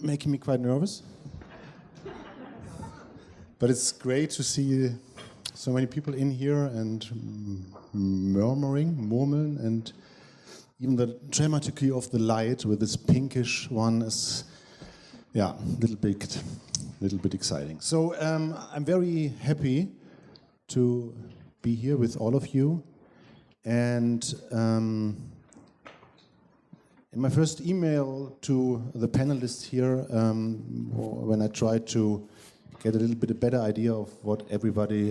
making me quite nervous. But it's great to see so many people in here and murmuring, and even the dramatically of the light with this pinkish one is, yeah, a little bit exciting. So I'm very happy to be here with all of you. And in my first email to the panelists here, when I tried to get a little bit a better idea of what everybody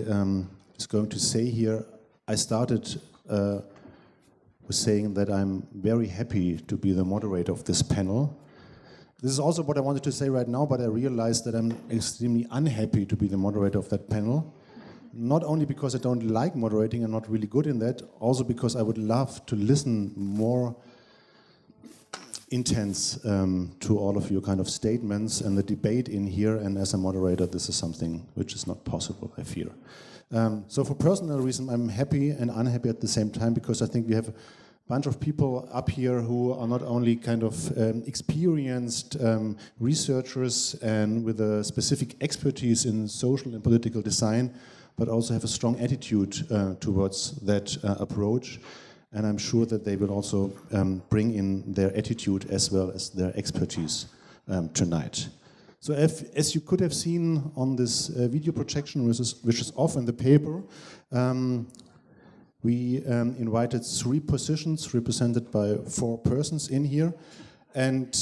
is going to say here, I started with saying that I'm very happy to be the moderator of this panel. This is also what I wanted to say right now, but I realized that I'm extremely unhappy to be the moderator of that panel. Not only because I don't like moderating, I'm not really good in that, also because I would love to listen more intense to all of your kind of statements and the debate in here, and as a moderator this is something which is not possible, I fear. So for personal reason I'm happy and unhappy at the same time, because I think we have a bunch of people up here who are not only kind of experienced researchers and with a specific expertise in social and political design, but also have a strong attitude towards that approach. And I'm sure that they will also bring in their attitude as well as their expertise tonight. So as you could have seen on this video projection, which is off in the paper, we invited 3 positions represented by 4 persons in here. And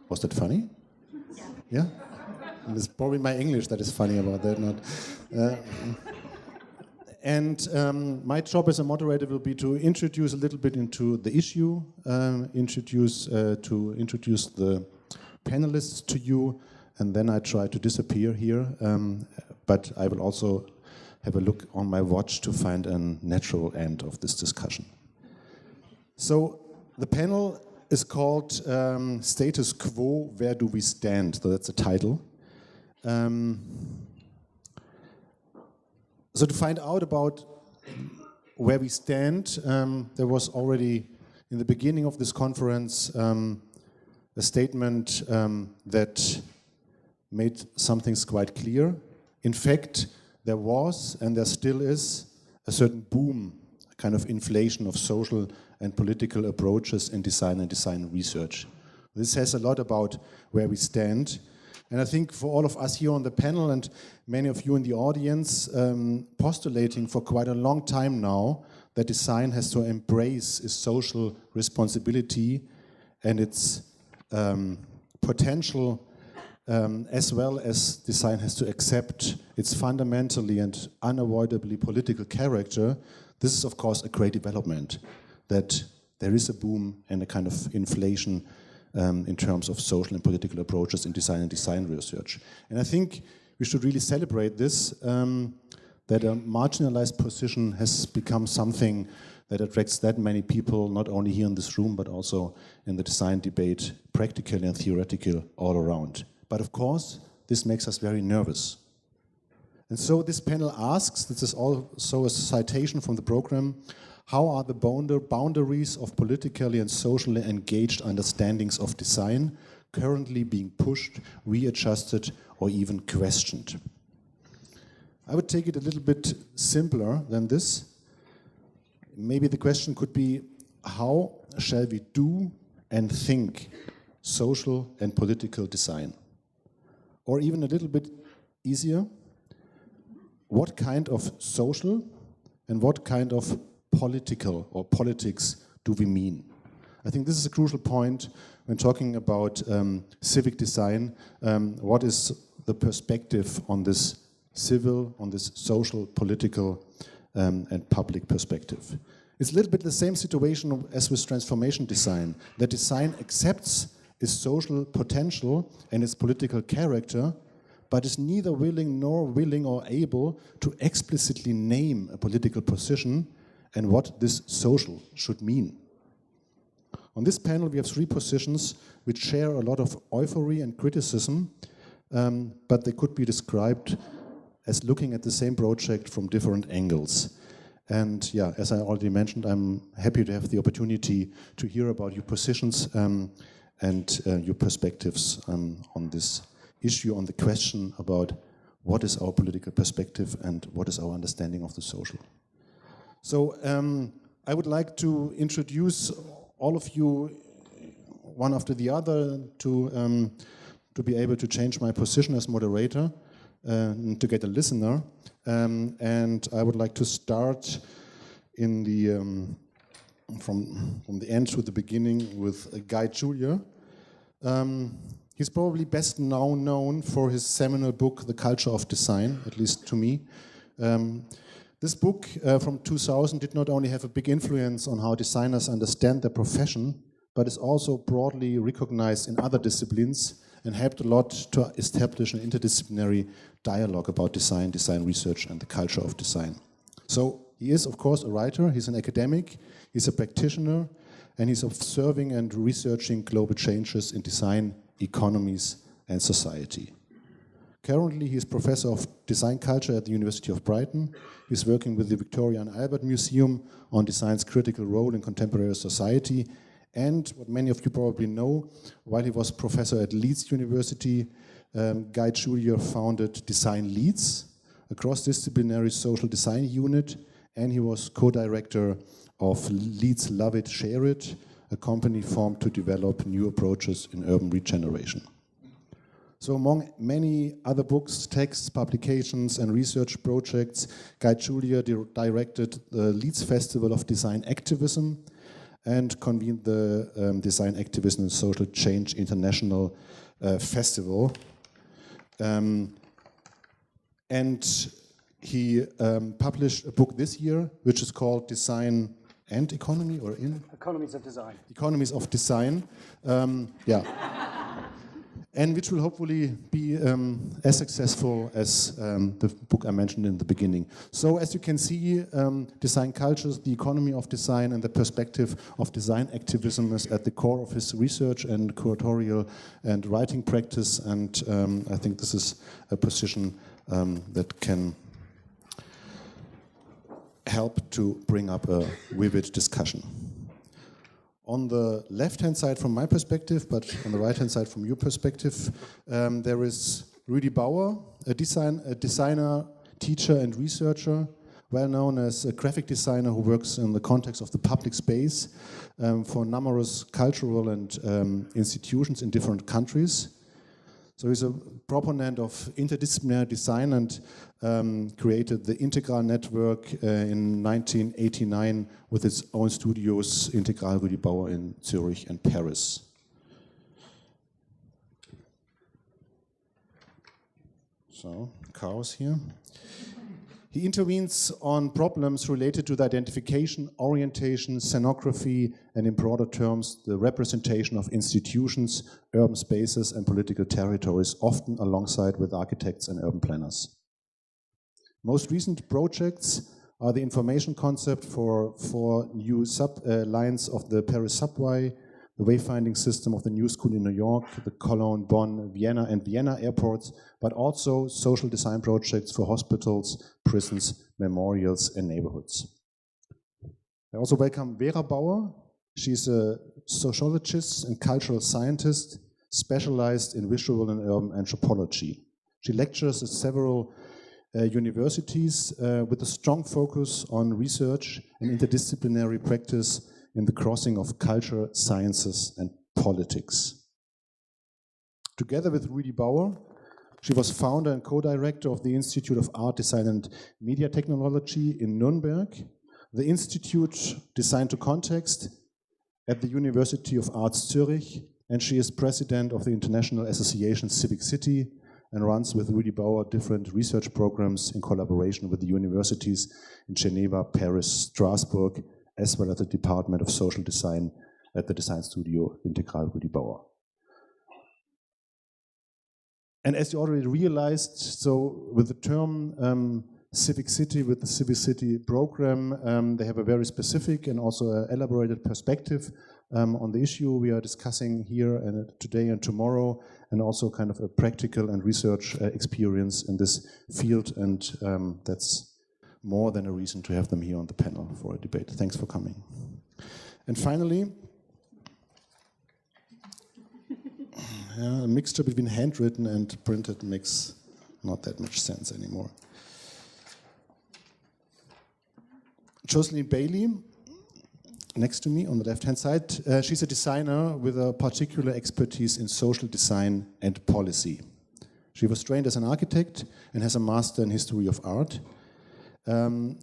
was that funny? Yeah? It's probably my English that is funny about that, not... And my job as a moderator will be to introduce a little bit into the issue, introduce the panelists to you, and then I try to disappear here. But I will also have a look on my watch to find a natural end of this discussion. So the panel is called Status Quo, Where Do We Stand? So that's the title. So to find out about where we stand, there was already in the beginning of this conference a statement that made some things quite clear. In fact, there was and there still is a certain boom, a kind of inflation of social and political approaches in design and design research. This says a lot about where we stand. And I think for all of us here on the panel and many of you in the audience, postulating for quite a long time now that design has to embrace its social responsibility and its potential, as well as design has to accept its fundamentally and unavoidably political character. This is of course a great development, that there is a boom and a kind of inflation in terms of social and political approaches in design and design research. And I think we should really celebrate this, that a marginalized position has become something that attracts that many people, not only here in this room, but also in the design debate, practical and theoretical, all around. But of course, this makes us very nervous. And so this panel asks, this is also a citation from the program, how are the boundaries of politically and socially engaged understandings of design currently being pushed, readjusted, or even questioned? I would take it a little bit simpler than this. Maybe the question could be, how shall we do and think social and political design? Or even a little bit easier, what kind of social and what kind of political or politics do we mean? I think this is a crucial point when talking about civic design. What is the perspective on this civil, on this social, political and public perspective? It's a little bit the same situation as with transformation design. That design accepts its social potential and its political character, but is neither willing or able to explicitly name a political position and what this social should mean. On this panel we have 3 positions which share a lot of euphory and criticism, but they could be described as looking at the same project from different angles. And yeah, as I already mentioned, I'm happy to have the opportunity to hear about your positions and your perspectives on this issue, on the question about what is our political perspective and what is our understanding of the social. So I would like to introduce all of you one after the other to be able to change my position as moderator, to get a listener. And I would like to start in the from the end to the beginning with Guy Julia. He's probably best now known for his seminal book, The Culture of Design, at least to me. This book from 2000 did not only have a big influence on how designers understand their profession, but is also broadly recognized in other disciplines and helped a lot to establish an interdisciplinary dialogue about design, design research, and the culture of design. So he is, of course, a writer, he's an academic, he's a practitioner, and he's observing and researching global changes in design, economies, and society. Currently, he is professor of design culture at the University of Brighton. He's working with the Victoria and Albert Museum on design's critical role in contemporary society. And what many of you probably know, while he was professor at Leeds University, Guy Julia founded Design Leeds, a cross-disciplinary social design unit, and he was co-director of Leeds Love It, Share It, a company formed to develop new approaches in urban regeneration. So among many other books, texts, publications, and research projects, Guy Julia directed the Leeds Festival of Design Activism and convened the Design Activism and Social Change International Festival. And he published a book this year, which is called Design and Economy, or in? Economies of Design. Economies of Design, yeah. And which will hopefully be as successful as the book I mentioned in the beginning. So as you can see, design cultures, the economy of design, and the perspective of design activism is at the core of his research and curatorial and writing practice. And I think this is a position that can help to bring up a vivid discussion. On the left-hand side from my perspective, but on the right-hand side from your perspective, there is Rudi Bauer, a designer, teacher and researcher, well known as a graphic designer who works in the context of the public space for numerous cultural and institutions in different countries. So he's a proponent of interdisciplinary design and created the Integral Network in 1989 with its own studios, Integral Rudi Bauer in Zurich and Paris. So, chaos here. He intervenes on problems related to the identification, orientation, scenography, and in broader terms, the representation of institutions, urban spaces, and political territories, often alongside with architects and urban planners. Most recent projects are the information concept for new lines of the Paris subway, the wayfinding system of the New School in New York, the Cologne, Bonn, Vienna, and Vienna airports, but also social design projects for hospitals, prisons, memorials, and neighborhoods. I also welcome Vera Bauer. She's a sociologist and cultural scientist specialized in visual and urban anthropology. She lectures at several universities with a strong focus on research and interdisciplinary practice in the crossing of culture, sciences, and politics. Together with Rudi Bauer, she was founder and co-director of the Institute of Art, Design and Media Technology in Nuremberg, the Institute Design to Context at the University of Arts Zurich, and she is president of the International Association Civic City and runs with Rudi Bauer different research programs in collaboration with the universities in Geneva, Paris, Strasbourg, as well as the Department of Social Design at the design studio Integral Rudi Bauer. And as you already realized, so with the term Civic City, with the Civic City program, they have a very specific and also elaborated perspective on the issue we are discussing here and today and tomorrow, and also kind of a practical and research experience in this field, and that's more than a reason to have them here on the panel for a debate. Thanks for coming. And finally, A mixture between handwritten and printed makes not that much sense anymore. Jocelyn Bailey, next to me on the left-hand side, she's a designer with a particular expertise in social design and policy. She was trained as an architect and has a master in history of art.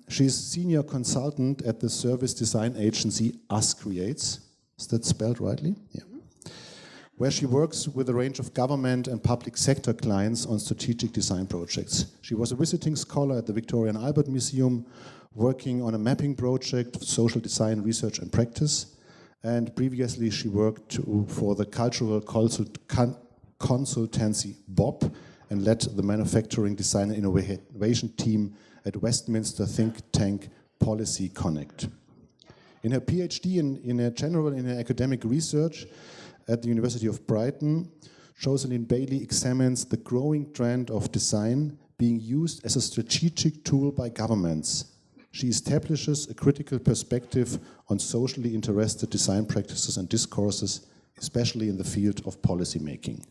She's senior consultant at the service design agency Us Creates. Is that spelled rightly? Yeah. Where she works with a range of government and public sector clients on strategic design projects. She was a visiting scholar at the Victoria and Albert Museum, working on a mapping project of social design research and practice. And previously she worked for the cultural consultancy BOP and led the manufacturing design and innovation team at Westminster think tank Policy Connect. In her PhD in her academic research at the University of Brighton, Jocelyn Bailey examines the growing trend of design being used as a strategic tool by governments. She establishes a critical perspective on socially interested design practices and discourses, especially in the field of policy making.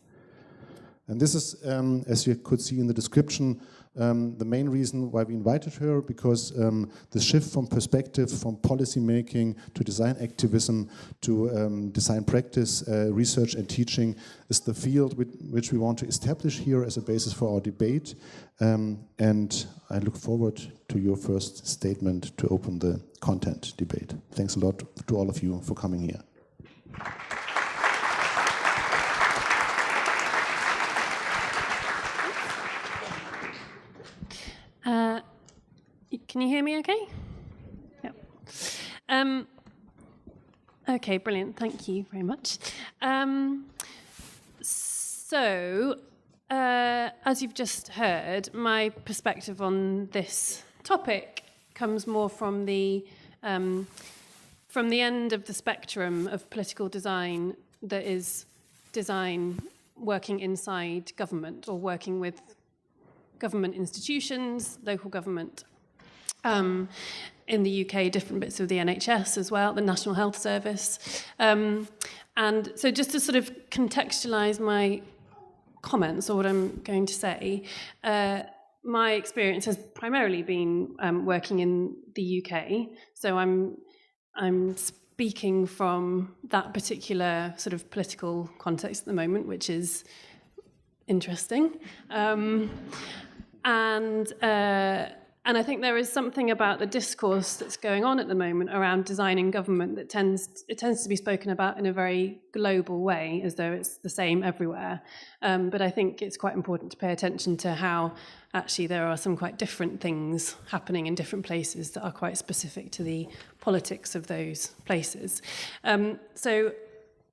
And this is, as you could see in the description, the main reason why we invited her, because the shift from perspective, from policy making to design activism to design practice, research and teaching is the field which we want to establish here as a basis for our debate. And I look forward to your first statement to open the content debate. Thanks a lot to all of you for coming here. Can you hear me okay? Yep. Okay, brilliant. Thank you very much. As you've just heard, my perspective on this topic comes more from the end of the spectrum of political design, that is design working inside government or working with government institutions, local government. In the UK, different bits of the NHS as well, the National Health Service. And so just to sort of contextualise my comments, or what I'm going to say, my experience has primarily been working in the UK. So I'm speaking from that particular sort of political context at the moment, which is interesting. And I think there is something about the discourse that's going on at the moment around design in government that tends to be spoken about in a very global way, as though it's the same everywhere. But I think it's quite important to pay attention to how actually there are some quite different things happening in different places that are quite specific to the politics of those places. So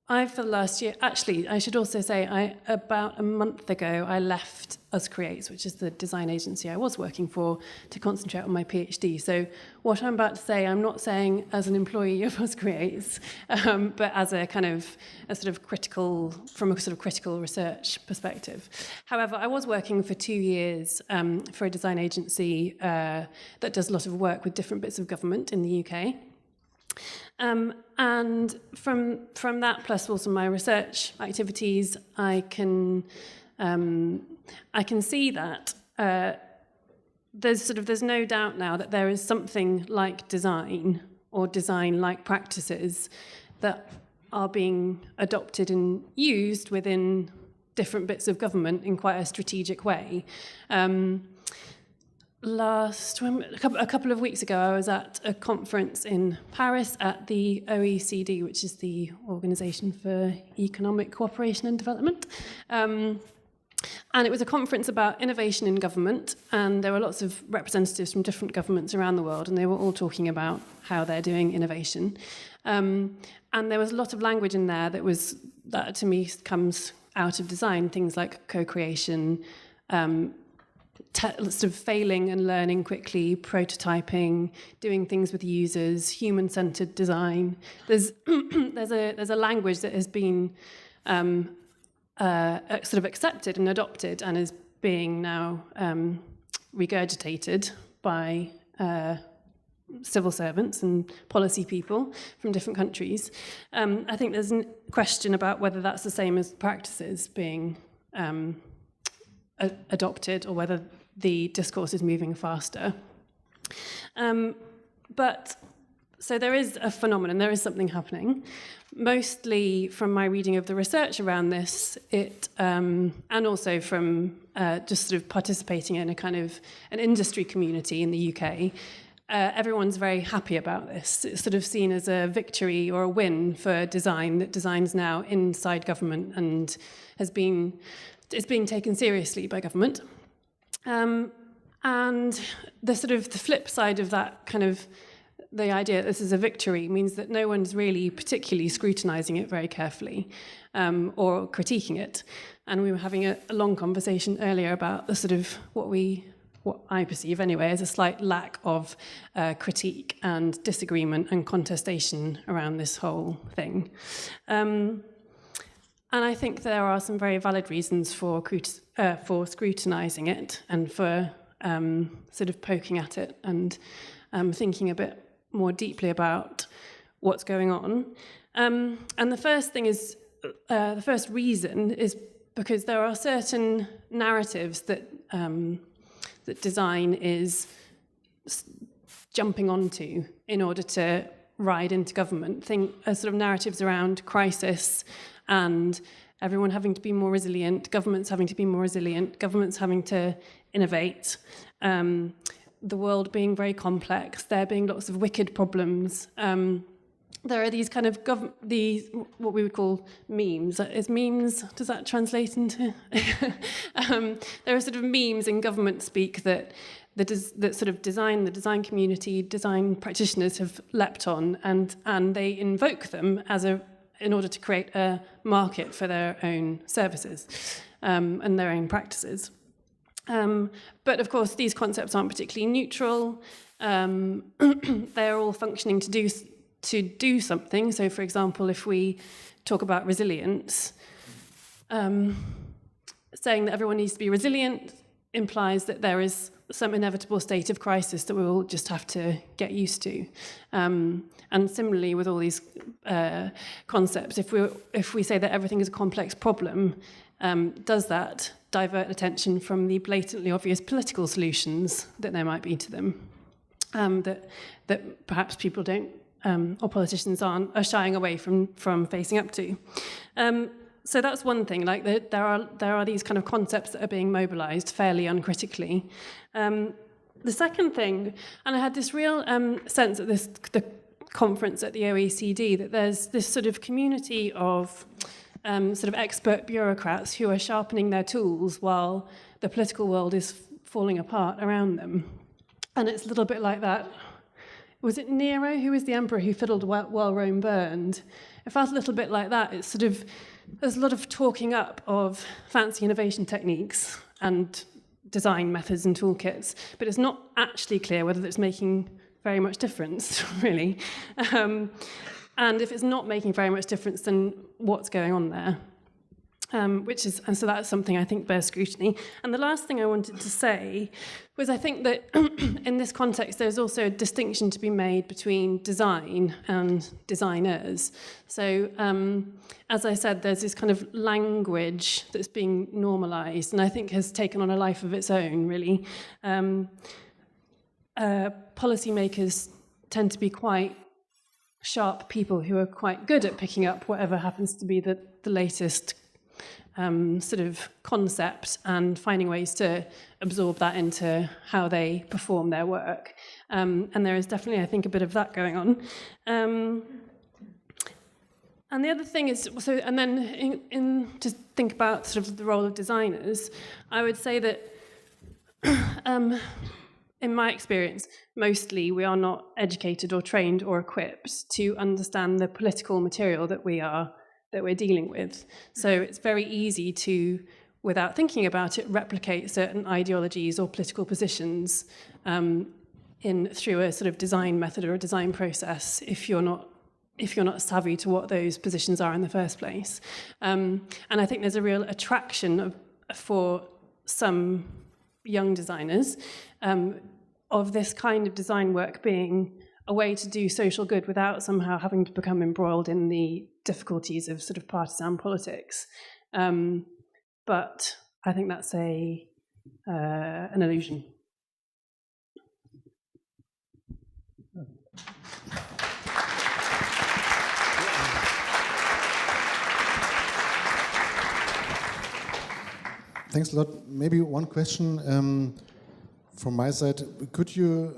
for the last year, actually, I should also say, about a month ago, I left Us Creates, which is the design agency I was working for, to concentrate on my PhD. So what I'm about to say, I'm not saying as an employee of Us Creates, but as a sort of critical research perspective. However, I was working for 2 years for a design agency that does a lot of work with different bits of government in the UK. And from that, plus also my research activities, I can see that there's no doubt now that there is something like design or design-like practices that are being adopted and used within different bits of government in quite a strategic way. A couple of weeks ago, I was at a conference in Paris at the OECD, which is the Organisation for Economic Cooperation and Development. And it was a conference about innovation in government, and there were lots of representatives from different governments around the world, and they were all talking about how they're doing innovation. And there was a lot of language in there that to me comes out of design, things like co-creation, sort of failing and learning quickly, prototyping, doing things with users, human-centered design. There's a language that has been sort of accepted and adopted and is being now regurgitated by civil servants and policy people from different countries. I think there's a question about whether that's the same as practices being adopted, or whether the discourse is moving faster. So there is a phenomenon, there is something happening. Mostly from my reading of the research around this, and also from just sort of participating in a kind of an industry community in the UK, everyone's very happy about this. It's sort of seen as a victory or a win for design, that design's now inside government and it's being taken seriously by government. And the sort of the flip side of that kind of the idea that this is a victory means that no one's really particularly scrutinising it very carefully or critiquing it. And we were having a long conversation earlier about the sort of what I perceive anyway as a slight lack of critique and disagreement and contestation around this whole thing. And I think there are some very valid reasons for scrutinising it and for sort of poking at it and thinking a bit more deeply about what's going on. And the first thing is, the first reason is because there are certain narratives that that design is jumping onto in order to ride into government. Sort of narratives around crisis and everyone having to be more resilient, governments having to be more resilient, governments having to innovate, the world being very complex, there being lots of wicked problems. There are these kind of these what we would call memes. Is memes, does that translate into? There are sort of memes in government speak that sort of the design community, design practitioners have leapt on, and they invoke them in order to create a market for their own services and their own practices. But of course, these concepts aren't particularly neutral. They're all functioning to do something. So, for example, if we talk about resilience, saying that everyone needs to be resilient implies that there is some inevitable state of crisis that we will just have to get used to. And similarly with all these concepts, if we say that everything is a complex problem, does that divert attention from the blatantly obvious political solutions that there might be to them, that perhaps people don't, or politicians are shying away from facing up to? So that's one thing. Like there are these kind of concepts that are being mobilised fairly uncritically. The second thing, and I had this real sense at the conference at the OECD that there's this sort of community of sort of expert bureaucrats who are sharpening their tools while the political world is falling apart around them. And it's a little bit like that. Was it Nero? Who was the emperor who fiddled while Rome burned? It felt a little bit like that. It's sort of, there's a lot of talking up of fancy innovation techniques and design methods and toolkits, but it's not actually clear whether it's making very much difference, really. And if it's not making very much difference, then what's going on there? And so that's something I think bears scrutiny. And the last thing I wanted to say was I think that in this context, there's also a distinction to be made between design and designers. So as I said, there's this kind of language that's being normalised and I think has taken on a life of its own, really. Policymakers tend to be quite sharp people who are quite good at picking up whatever happens to be the latest sort of concept and finding ways to absorb that into how they perform their work. And there is definitely, I think, a bit of that going on. And the other thing is, and then in to think about sort of the role of designers, I would say that in my experience, mostly we are not educated or trained or equipped to understand the political material that we're dealing with. So it's very easy to, without thinking about it, replicate certain ideologies or political positions through a sort of design method or a design process if you're not savvy to what those positions are in the first place. And I think there's a real attraction for some young designers of this kind of design work being a way to do social good without somehow having to become embroiled in the difficulties of sort of partisan politics. But I think that's an illusion. Thanks a lot. Maybe one question from my side. Could you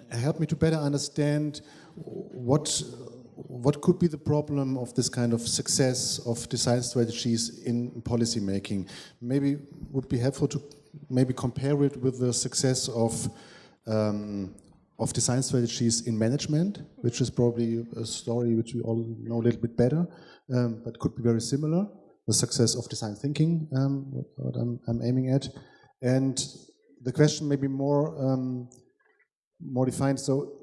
help me to better understand what could be the problem of this kind of success of design strategies in policy making? Maybe it would be helpful to maybe compare it with the success of design strategies in management, which is probably a story which we all know a little bit better, but could be very similar. The success of design thinking, what I'm aiming at, and the question may be more defined. So,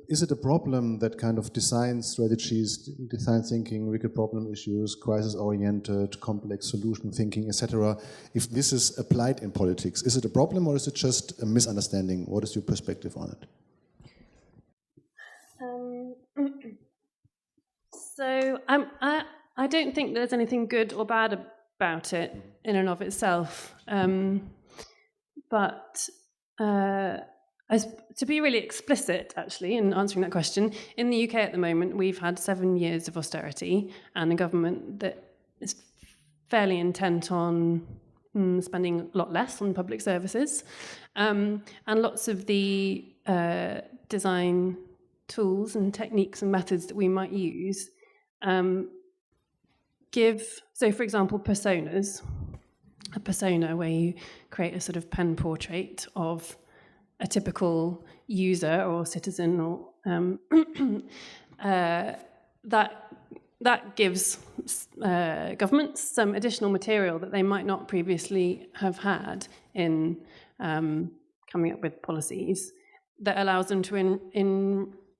is it a problem that kind of design strategies, design thinking, wicked problem issues, crisis-oriented, complex solution thinking, etc., if this is applied in politics, is it a problem or is it just a misunderstanding? What is your perspective on it? So, I don't think there's anything good or bad about it in and of itself. But to be really explicit, actually, in answering that question, in the UK at the moment, we've had 7 years of austerity and a government that is fairly intent on spending a lot less on public services. And lots of the design tools and techniques and methods that we might use so for example, personas, a persona where you create a sort of pen portrait of a typical user or citizen, or that gives governments some additional material that they might not previously have had in coming up with policies, that allows them to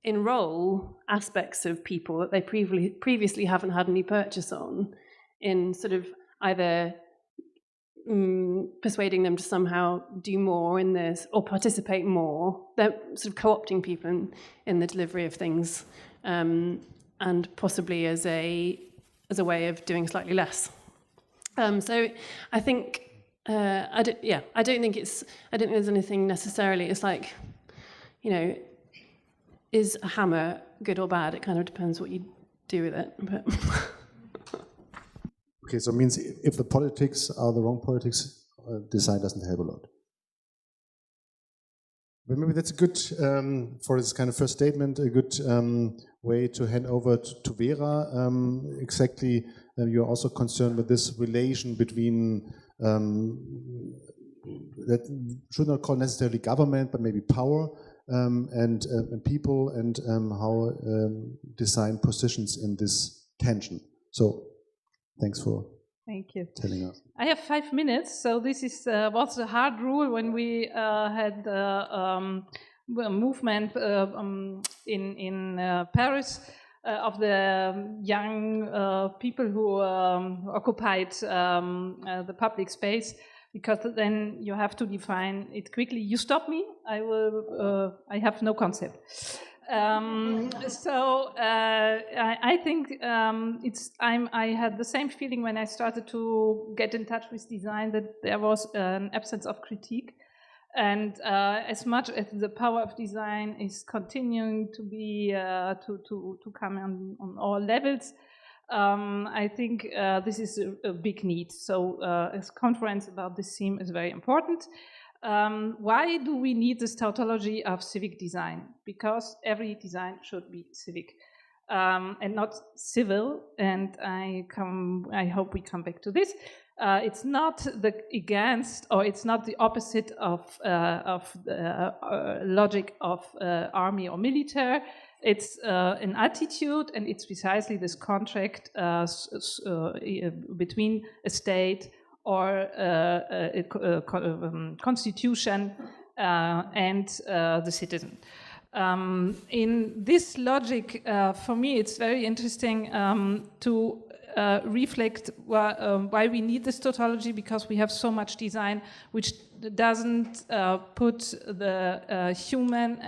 enroll aspects of people that they previously haven't had any purchase on, in sort of either persuading them to somehow do more in this or participate more. They're sort of co-opting people in the delivery of things, and possibly as a way of doing slightly less. So I think I don't think there's anything necessarily. It's like, is a hammer good or bad? It kind of depends what you do with it. But okay, so it means if the politics are the wrong politics, design doesn't help a lot. But maybe that's a good, for this kind of first statement, a good way to hand over to Vera. Exactly, you're also concerned with this relation between, that should not call necessarily government, but maybe power, and people, and how design positions in this tension. So, thanks for telling us. I have 5 minutes, so this was a hard rule when we had the movement in Paris of the young people who occupied the public space. Because then you have to define it quickly. You stop me, I have no concept. I think I had the same feeling when I started to get in touch with design, that there was an absence of critique. And as much as the power of design is continuing to be, to come on all levels, I think this is a big need. So a conference about this theme is very important. Why do we need this tautology of civic design? Because every design should be civic and not civil. And I hope we come back to this. It's not the against, or it's not the opposite of the logic of army or military. It's an attitude, and it's precisely this contract between a state or a constitution and the citizen. In this logic, for me, it's very interesting to reflect why we need this tautology, because we have so much design which doesn't put the human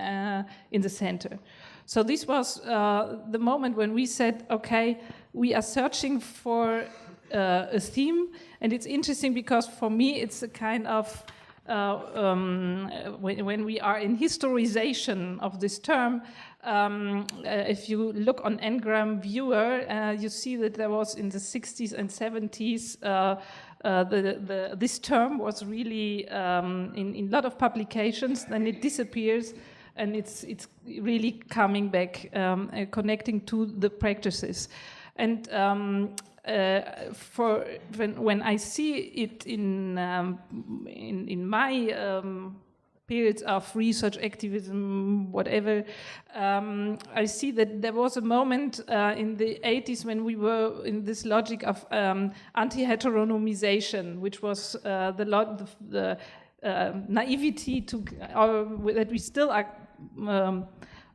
in the center. So this was the moment when we said, okay, we are searching for a theme, and it's interesting because for me it's a kind of when we are in historization of this term, if you look on Ngram Viewer, you see that there was in the 60s and 70s this term was really in a lot of publications, then it disappears, and it's really coming back, connecting to the practices. And for when I see it in my periods of research activism, whatever, I see that there was a moment in the 80s when we were in this logic of anti-heteronomization, which was the naivety to that we still are.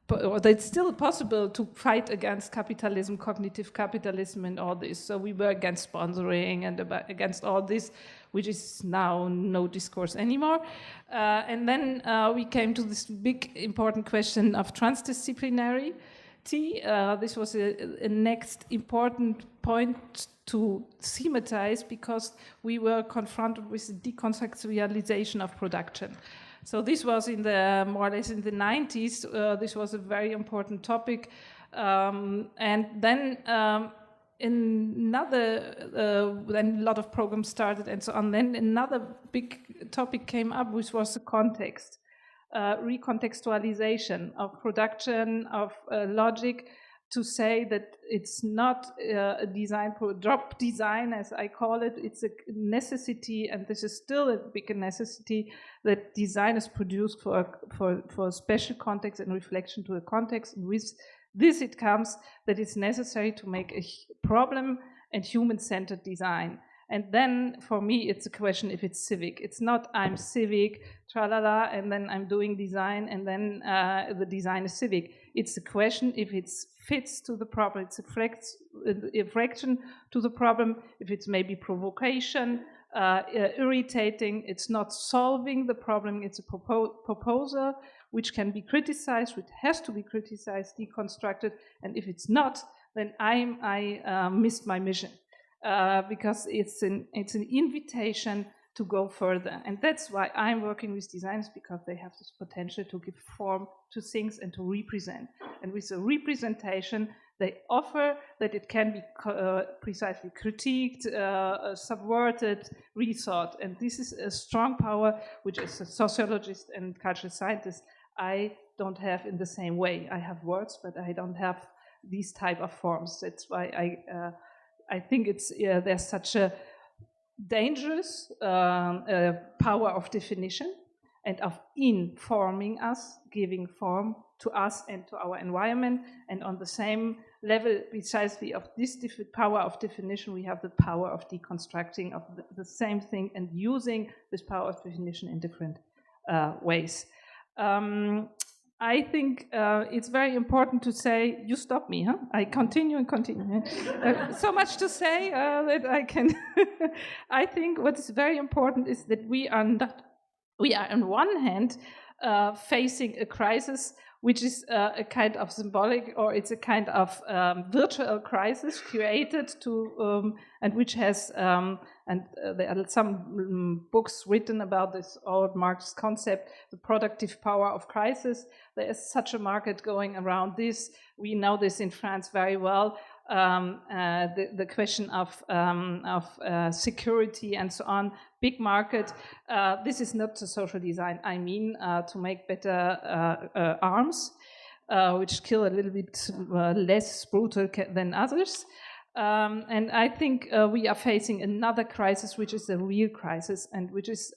That it's still possible to fight against capitalism, cognitive capitalism, and all this. So we were against sponsoring and against all this, which is now no discourse anymore. And then we came to this big important question of transdisciplinarity. This was a next important point to thematize because we were confronted with the decontextualization of production. So this was more or less in the 90s. This was a very important topic. And then then a lot of programs started and so on. Then another big topic came up, which was the context, recontextualization of production, of logic, to say that it's not a design, drop design, as I call it. It's a necessity, and this is still a big necessity, that design is produced for a special context and reflection to a context. And with this, it comes that it's necessary to make a problem and human-centered design. And then, for me, it's a question if it's civic. It's not I'm civic, tralala, and then I'm doing design, and then the design is civic. It's a question if it fits to the problem, it's a fraction to the problem, if it's maybe provocation, irritating, it's not solving the problem, it's a proposal which can be criticized, which has to be criticized, deconstructed, and if it's not, then I missed my mission. Because it's an invitation to go further. And that's why I'm working with designers, because they have this potential to give form to things and to represent. And with the representation, they offer that it can be precisely critiqued, subverted, rethought. And this is a strong power, which as a sociologist and cultural scientist, I don't have in the same way. I have words, but I don't have these type of forms. That's why I think there's such a dangerous power of definition and of informing us, giving form to us and to our environment. And on the same level, precisely of this power of definition, we have the power of deconstructing of the same thing and using this power of definition in different ways. I think it's very important to say, you stop me, huh? I continue and continue. So much to say that I can. I think what is very important is that we are on one hand facing a crisis which is a kind of symbolic, or it's a kind of virtual crisis created to, and which has, there are some books written about this old Marx concept, the productive power of crisis. There is such a market going around this. We know this in France very well. The question of security and so on, big market. This is not a social design. I mean to make better arms, which kill a little bit less brutal than others. And I think we are facing another crisis, which is a real crisis, and which is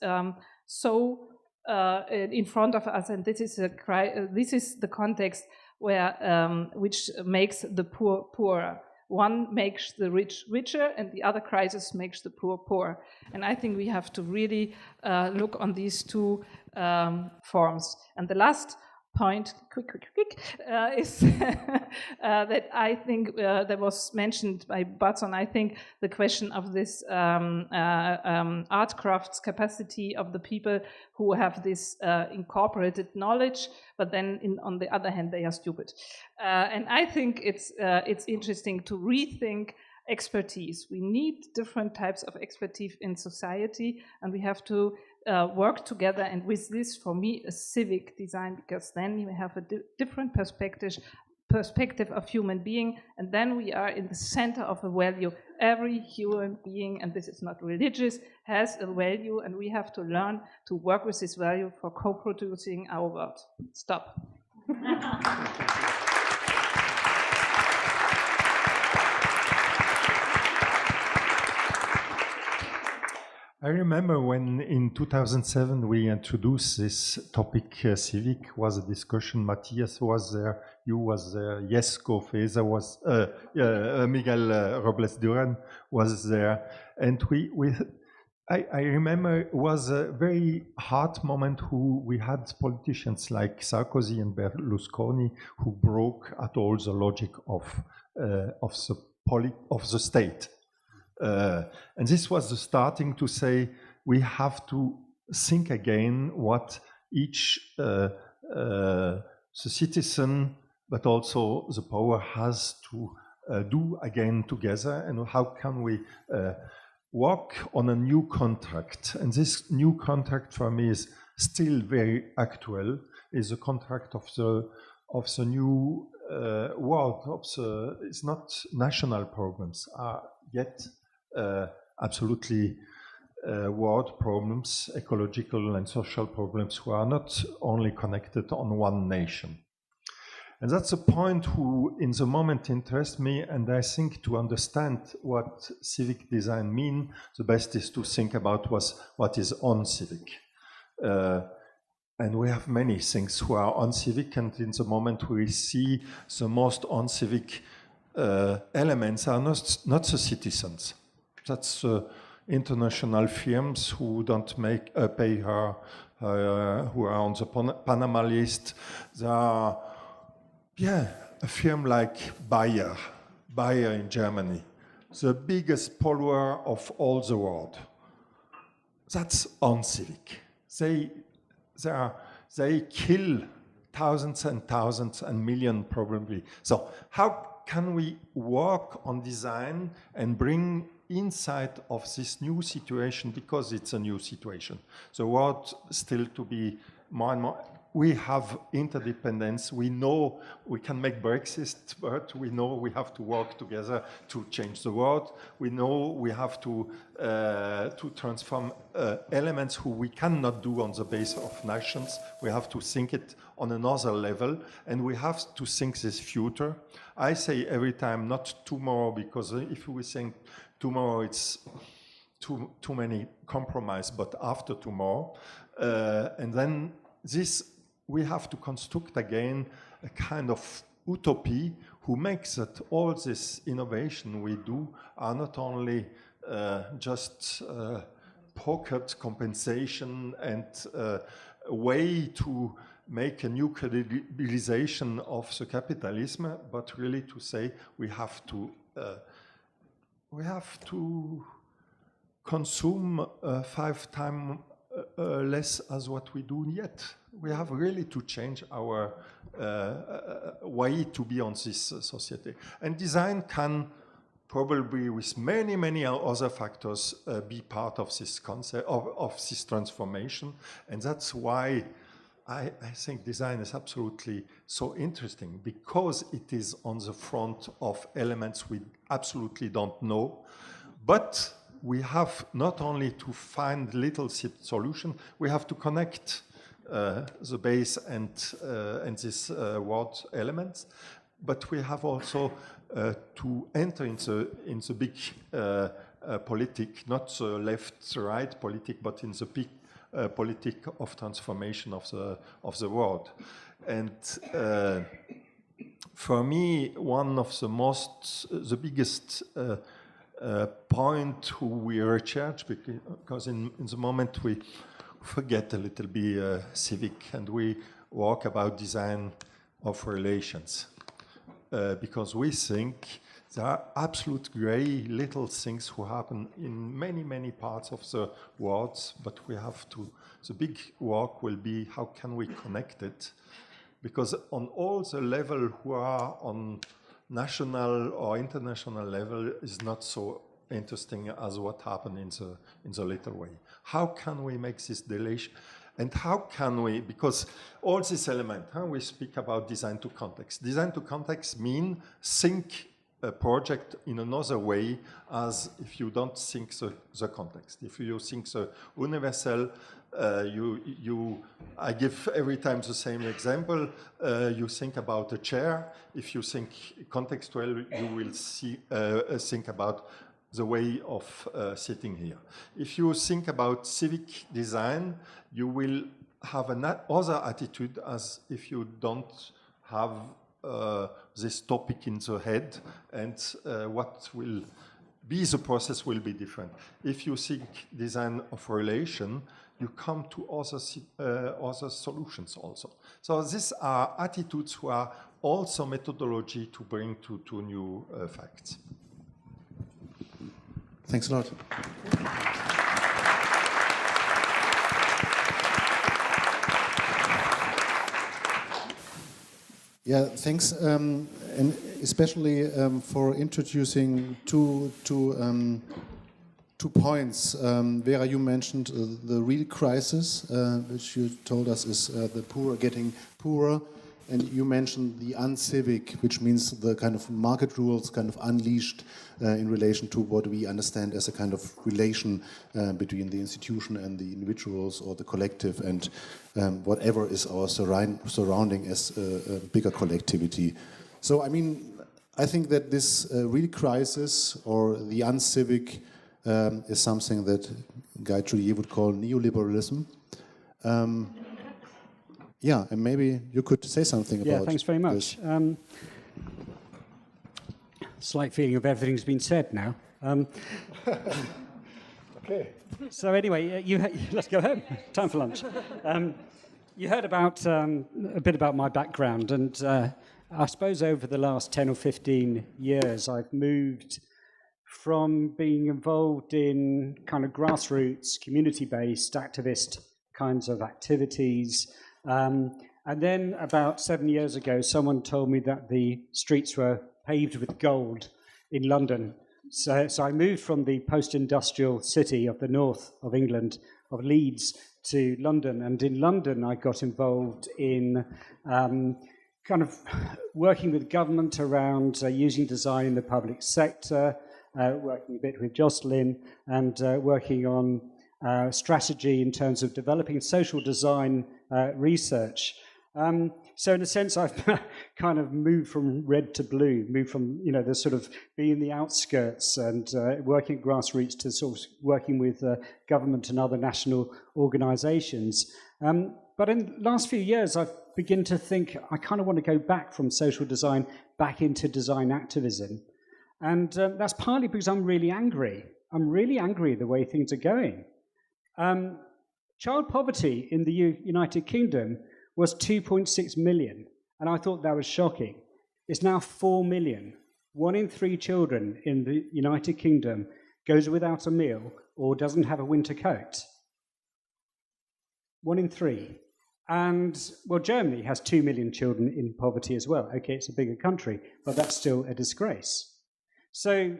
so in front of us. And this is the context where which makes the poor poorer. One makes the rich richer, and the other crisis makes the poor poorer. And I think we have to really look on these two forms. And the last point, is that I think that was mentioned by Batson. I think the question of this art crafts capacity of the people who have this incorporated knowledge, but then on the other hand, they are stupid. And I think it's interesting to rethink expertise. We need different types of expertise in society, and we have to work together. And with this, for me, a civic design, because then you have a different perspective of human being, and then we are in the center of a value. Every human being, and this is not religious, has a value, and we have to learn to work with this value for co-producing our world. Stop. I remember when in 2007 we introduced this topic, Civic, was a discussion. Matthias was there, you was there, Jesko Feza was, Miguel Robles Duran was there. And I remember it was a very hard moment who we had politicians like Sarkozy and Berlusconi who broke at all the logic of the state. And this was the starting to say we have to think again what each the citizen, but also the power has to do again together, and how can we work on a new contract. And this new contract for me is still very actual, is a contract of the new world. It's not national problems are yet absolutely world problems, ecological and social problems, who are not only connected on one nation. And that's a point who in the moment interests me, and I think to understand what civic design means, the best is to think about what is on-civic. And we have many things who are on-civic, and in the moment we see the most on-civic elements are not the citizens. That's international firms who don't pay her, who are on the Panama list. There are, a firm like Bayer in Germany, the biggest polluter of all the world. That's on-civic. They kill thousands and thousands and millions probably. So how can we work on design and bring insight of this new situation, because it's a new situation. The world still to be more and more. We have interdependence. We know we can make Brexit, but we know we have to work together to change the world. We know we have to transform elements who we cannot do on the basis of nations. We have to think it on another level, and we have to think this future. I say every time, not tomorrow, because if we think tomorrow, it's too many compromise, but after tomorrow. And then we have to construct again a kind of utopia who makes that all this innovation we do are not only just pocket compensation and a way to make a new credibilization of the capitalism, but really to say we have to consume 5 times less as what we do yet. We have really to change our way to be on this society. And design can probably, with many, many other factors, be part of this concept, of this transformation. And that's why I think design is absolutely so interesting, because it is on the front of elements we absolutely don't know. But we have not only to find little solution, we have to connect the base and these world elements, but we have also to enter in the big politic, not the left-right politic, but in the big politic of transformation of the world. And for me, one of the biggest point who we research, because in the moment we forget a little bit civic, and we work about design of relations, because we think there are absolute gray little things who happen in many, many parts of the world, but we have to, the big work will be how can we connect it, because on all the level who are on national or international level is not so interesting as what happened in the little way. How can we make this relation? And how can we, because all these elements, we speak about design to context. Design to context mean think a project in another way as if you don't think the context. If you think the universal, I give every time the same example, you think about a chair. If you think contextual, you will think about the way of sitting here. If you think about civic design, you will have another attitude as if you don't have this topic in the head, and what will be the process will be different. If you think design of relation, you come to other solutions also. So these are attitudes who are also methodology to bring to new facts. Thanks a lot. Yeah, thanks, and especially for introducing two points. Vera, you mentioned the real crisis, which you told us is the poor getting poorer, and you mentioned the uncivic, which means the kind of market rules kind of unleashed in relation to what we understand as a kind of relation between the institution and the individuals or the collective, and whatever is our surrounding as a bigger collectivity. So, I mean, I think that this real crisis or the uncivic is something that Guy Trullier would call neoliberalism. Yeah, and maybe you could say something about this. Yeah, thanks very much. Slight feeling of everything's been said now. Okay. So anyway, let's go home. Time for lunch. You heard about a bit about my background, and I suppose over the last 10 or 15 years, I've moved from being involved in kind of grassroots, community-based, activist kinds of activities. And then about 7 years ago, someone told me that the streets were paved with gold in London. So I moved from the post-industrial city of the north of England, of Leeds, to London. And in London, I got involved in kind of working with government around using design in the public sector, working a bit with Jocelyn, and working on strategy in terms of developing social design research. So in a sense, I've kind of moved from red to blue, moved from, the sort of being the outskirts and working at grassroots to sort of working with government and other national organizations. But in the last few years, I've begun to think I kind of want to go back from social design back into design activism. And that's partly because I'm really angry. I'm really angry at the way things are going. Child poverty in the United Kingdom was 2.6 million, and I thought that was shocking. It's now 4 million. 1 in 3 children in the United Kingdom goes without a meal or doesn't have a winter coat. 1 in 3. And, well, Germany has 2 million children in poverty as well. Okay, it's a bigger country, but that's still a disgrace. So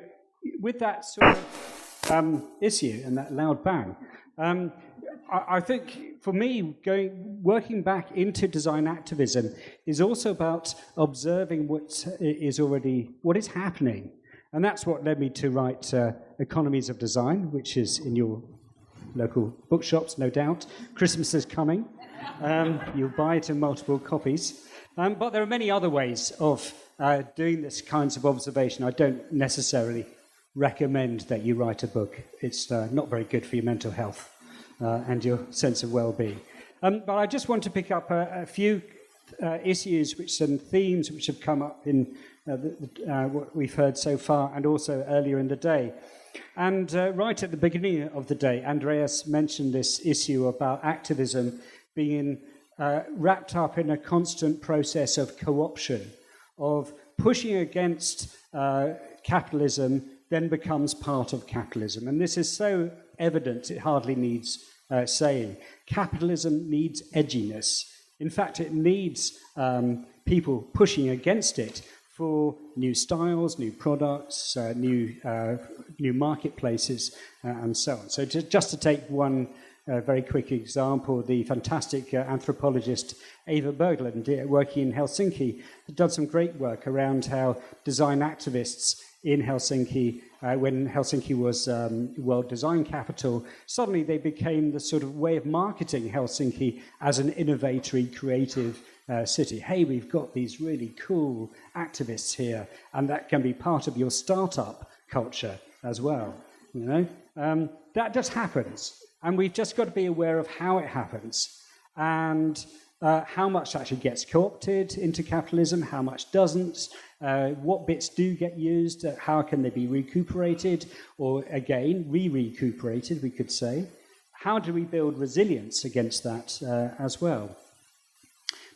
with that sort of issue and that loud bang, I think for me, working back into design activism is also about observing what is happening. And that's what led me to write Economies of Design, which is in your local bookshops, no doubt. Christmas is coming. You'll buy it in multiple copies. But there are many other ways of doing this kinds of observation. I don't necessarily recommend that you write a book. It's not very good for your mental health and your sense of well-being. But I just want to pick up a few issues and themes which have come up in what we've heard so far and also earlier in the day. And right at the beginning of the day, Andreas mentioned this issue about activism being wrapped up in a constant process of co-option, of pushing against capitalism, then becomes part of capitalism. And this is so evident, it hardly needs saying. Capitalism needs edginess. In fact, it needs people pushing against it for new styles, new products, new marketplaces, and so on. So just to take one very quick example, the fantastic anthropologist Eva Berglund, working in Helsinki, has done some great work around how design activists in Helsinki, when Helsinki was world design capital, suddenly they became the sort of way of marketing Helsinki as an innovatory, creative city. Hey, we've got these really cool activists here, and that can be part of your startup culture as well. You know, that just happens, and we've just got to be aware of how it happens and how much actually gets co-opted into capitalism, how much doesn't, what bits do get used, how can they be recuperated, or again, re-recuperated, we could say. How do we build resilience against that as well?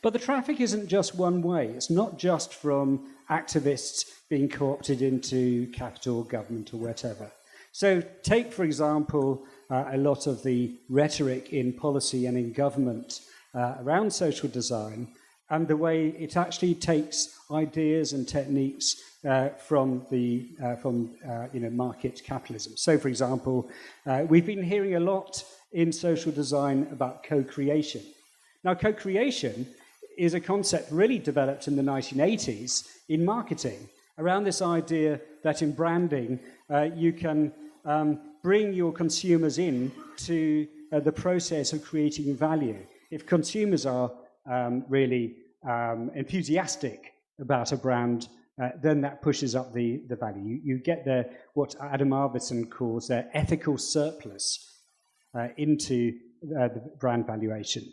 But the traffic isn't just one way. It's not just from activists being co-opted into capital, government, or whatever. So take, for example, a lot of the rhetoric in policy and in government around social design, and the way it actually takes ideas and techniques from market capitalism. So, for example, we've been hearing a lot in social design about co-creation. Now, co-creation is a concept really developed in the 1980s in marketing, around this idea that in branding you can bring your consumers in to the process of creating value. If consumers are really enthusiastic about a brand, then that pushes up the value. You get what Adam Arvidson calls their ethical surplus into the brand valuation.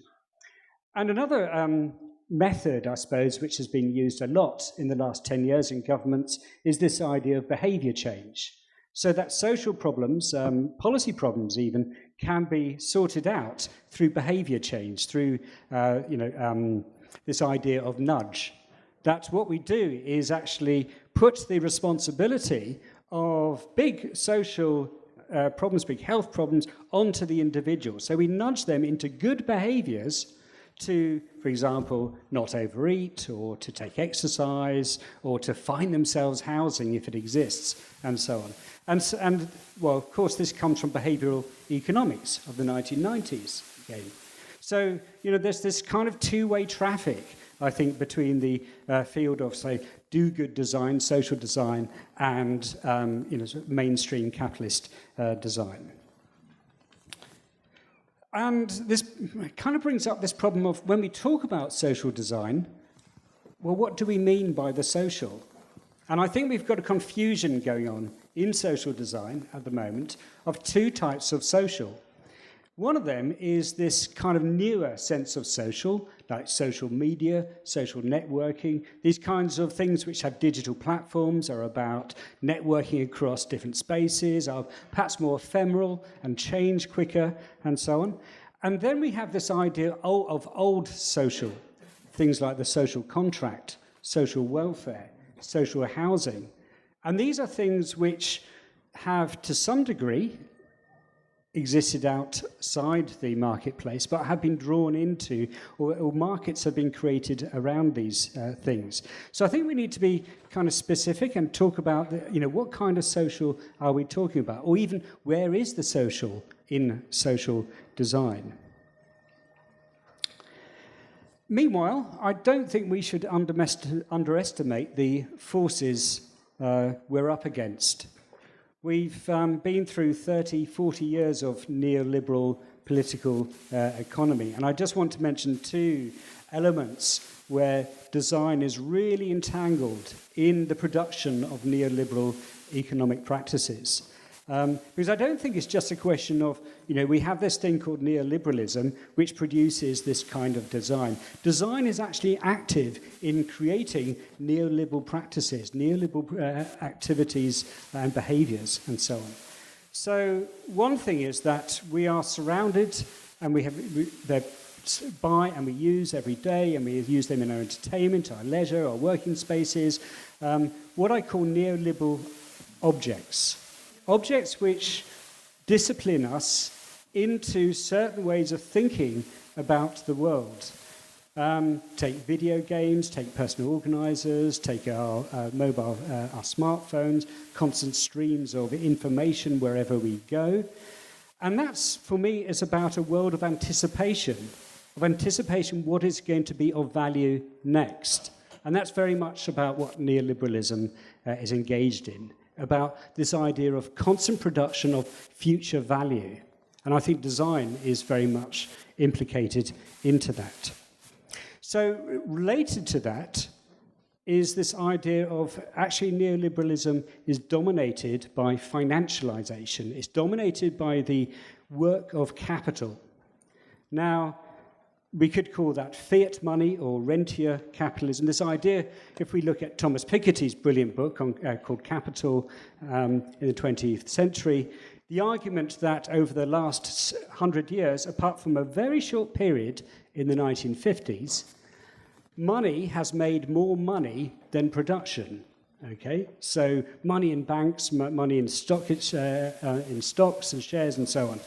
And another method, I suppose, which has been used a lot in the last 10 years in governments is this idea of behavior change. So that social problems, policy problems even, can be sorted out through behavior change, through this idea of nudge. That what we do is actually put the responsibility of big social problems, big health problems, onto the individual. So we nudge them into good behaviors to, for example, not overeat, or to take exercise, or to find themselves housing if it exists, and so on. And well, of course, this comes from behavioral economics of the 1990s again. So, you know, there's this kind of two-way traffic, I think, between the field of, say, do-good design, social design, and sort of mainstream capitalist design. And this kind of brings up this problem of when we talk about social design, well, what do we mean by the social? And I think we've got a confusion going on in social design at the moment of two types of social. One of them is this kind of newer sense of social, like social media, social networking, these kinds of things which have digital platforms, are about networking across different spaces, are perhaps more ephemeral and change quicker, and so on. And then we have this idea of old social, things like the social contract, social welfare, social housing. And these are things which have, to some degree, existed outside the marketplace, but have been drawn into, or markets have been created around these things. So I think we need to be kind of specific and talk about, what kind of social are we talking about, or even where is the social in social design. Meanwhile, I don't think we should underestimate the forces we're up against. We've been through 30, 40 years of neoliberal political economy, and I just want to mention two elements where design is really entangled in the production of neoliberal economic practices. Because I don't think it's just a question of, we have this thing called neoliberalism, which produces this kind of design. Design is actually active in creating neoliberal practices, neoliberal activities and behaviors, and so on. So one thing is that we are surrounded, and they're buy and we use every day, and we use them in our entertainment, our leisure, our working spaces, what I call neoliberal objects. Objects which discipline us into certain ways of thinking about the world. Take video games, take personal organisers, take our mobile, our smartphones, constant streams of information wherever we go. And that's, for me, is about a world of anticipation what is going to be of value next. And that's very much about what neoliberalism is engaged in, about this idea of constant production of future value. And I think design is very much implicated into that. So related to that is this idea of actually neoliberalism is dominated by financialization. It's dominated by the work of capital. Now, we could call that fiat money or rentier capitalism. This idea, if we look at Thomas Piketty's brilliant book called Capital in the 20th century, the argument that over the last 100 years, apart from a very short period in the 1950s, money has made more money than production. Okay, so money in banks, money in stocks and shares and so on.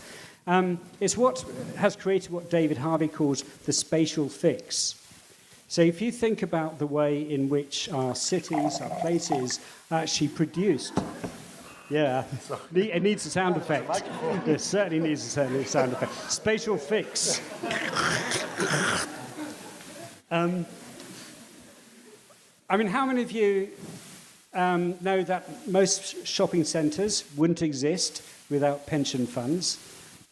It's what has created what David Harvey calls the spatial fix. So if you think about the way in which our cities, our places are actually produced. Yeah, it needs a sound effect. It certainly needs a sound effect. Spatial fix. I mean, how many of you know that most shopping centres wouldn't exist without pension funds?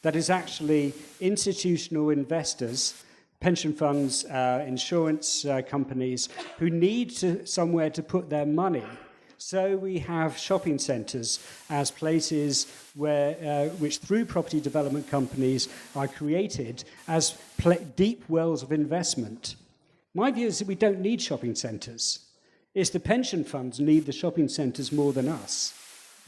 That is actually institutional investors, pension funds, insurance companies, who need somewhere to put their money. So we have shopping centres as places where, which through property development companies are created as deep wells of investment. My view is that we don't need shopping centres. It's the pension funds need the shopping centres more than us.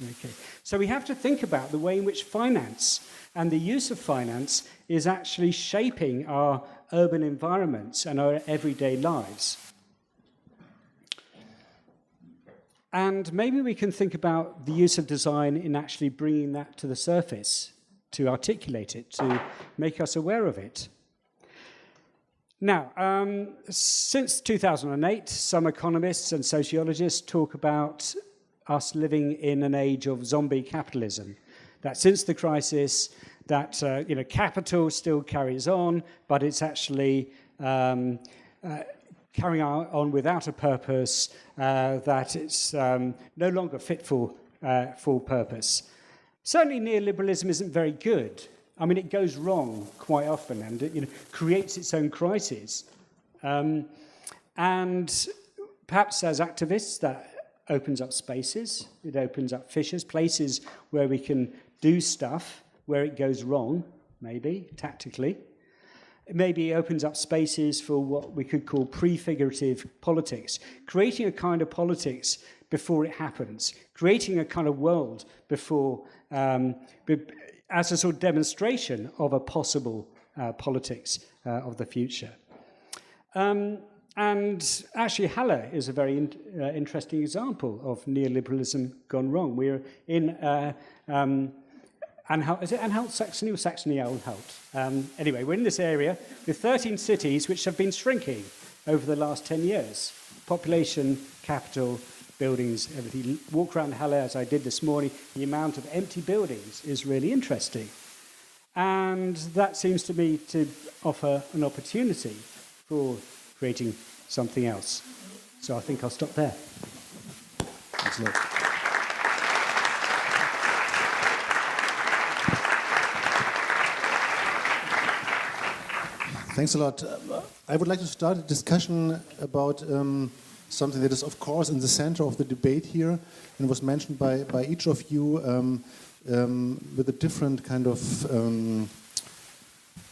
Okay. So we have to think about the way in which finance and the use of finance is actually shaping our urban environments and our everyday lives. And maybe we can think about the use of design in actually bringing that to the surface, to articulate it, to make us aware of it. Now, since 2008, some economists and sociologists talk about us living in an age of zombie capitalism. That since the crisis, that capital still carries on, but it's actually carrying on without a purpose, that it's no longer fit for purpose. Certainly neoliberalism isn't very good. I mean, it goes wrong quite often and it creates its own crises. And perhaps as activists, that opens up spaces, it opens up fissures, places where we can do stuff, where it goes wrong, maybe, tactically. It maybe opens up spaces for what we could call prefigurative politics, creating a kind of politics before it happens, creating a kind of world before, as a sort of demonstration of a possible politics of the future. And actually, Halle is a very interesting example of neoliberalism gone wrong. We're in Anhalt, is it Anhalt, Saxony, or Saxony-Anhalt? Anyway, we're in this area with 13 cities which have been shrinking over the last 10 years. Population, capital, buildings, everything. Walk around Halle, as I did this morning, the amount of empty buildings is really interesting. And that seems to me to offer an opportunity for creating something else. So I think I'll stop there. Thanks a lot. Thanks a lot. I would like to start a discussion about something that is, of course, in the center of the debate here and was mentioned by each of you with a different kind of,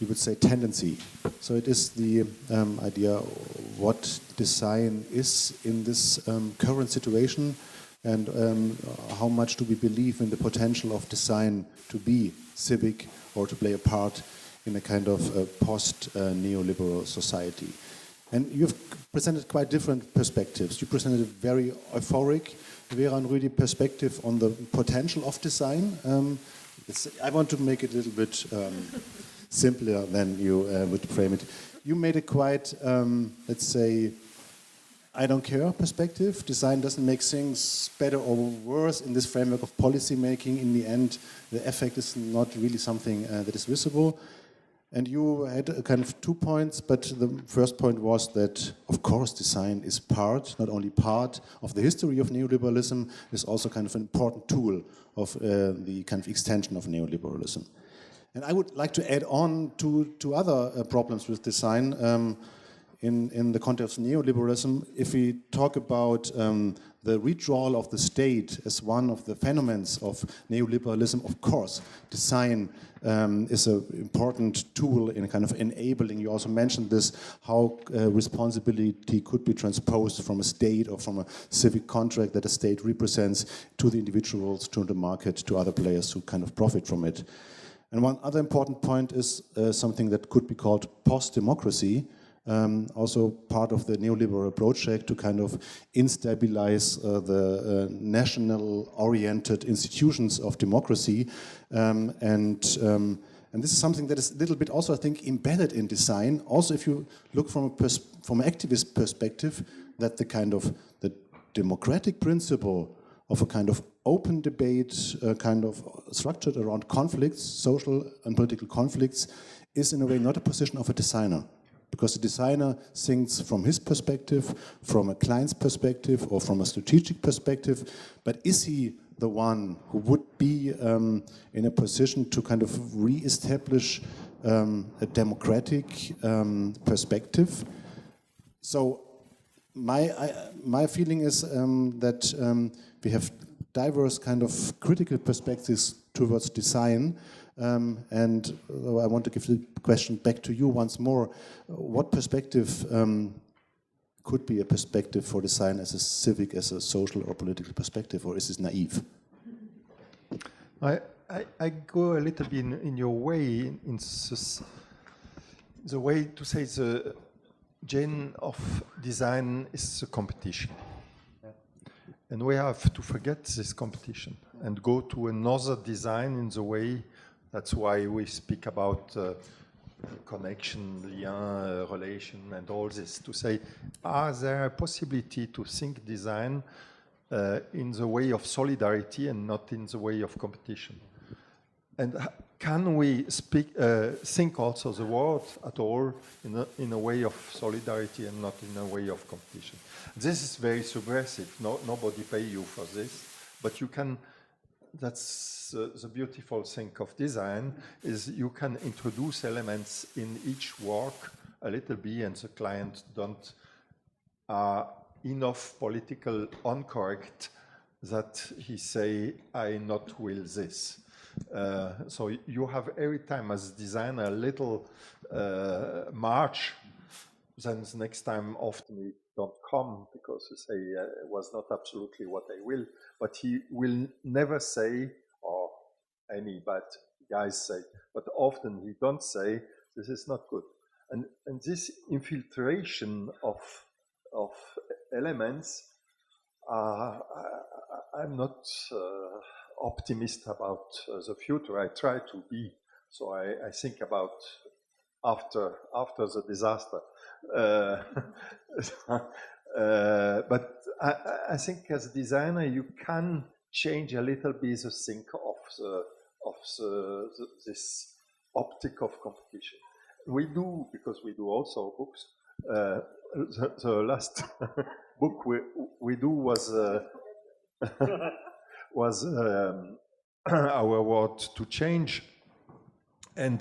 you would say, tendency. So it is the idea what design is in this current situation and how much do we believe in the potential of design to be civic or to play a part in a kind of post-neoliberal society. And you've presented quite different perspectives. You presented a very euphoric, Vera and Rüdi perspective on the potential of design. I want to make it a little bit simpler than you would frame it. You made a quite, let's say, I don't care perspective. Design doesn't make things better or worse in this framework of policy making. In the end, the effect is not really something that is visible. And you had a kind of 2 points, but the first point was that, of course, design is not only part of the history of neoliberalism, it's also kind of an important tool of the kind of extension of neoliberalism. And I would like to add on to other problems with design in the context of neoliberalism. If we talk about the withdrawal of the state as one of the phenomena of neoliberalism, of course, design is an important tool in kind of enabling. You also mentioned this, how responsibility could be transposed from a state or from a civic contract that a state represents to the individuals, to the market, to other players who kind of profit from it. And one other important point is something that could be called post-democracy, also part of the neoliberal project to kind of instabilize the national-oriented institutions of democracy. And this is something that is a little bit also, I think, embedded in design. Also, if you look from an activist perspective, that the kind of the democratic principle of a kind of open debate, kind of structured around conflicts, social and political conflicts, is in a way not a position of a designer. Because the designer thinks from his perspective, from a client's perspective, or from a strategic perspective, but is he the one who would be in a position to kind of re-establish a democratic perspective? So my feeling is that we have diverse kind of critical perspectives towards design. And I want to give the question back to you once more. What perspective could be a perspective for design as a civic, as a social or political perspective, or is this naive? I go a little bit in your way, in the way to say the gene of design is a competition. Yeah. And we have to forget this competition and go to another design in the way. That's why we speak about connection, lien, relation, and all this, to say, are there a possibility to think design in the way of solidarity and not in the way of competition? And can we think also the world at all in a way of solidarity and not in a way of competition? This is very subversive. Nobody pay you for this, but you can. That's the beautiful thing of design, is you can introduce elements in each work a little bit, and the client don't enough political incorrect that he say, I not will this. So you have every time as a designer a little march, then the next time often it don't come because you say it was not absolutely what I will, but he will never say, or any bad guys say, but often he don't say, this is not good. And this infiltration of elements, I'm not optimist about the future. I try to be, so I think about after the disaster. But I think as a designer you can change a little bit the think of this optic of competition. We do, because we do also books. The last book we do was our word to change, and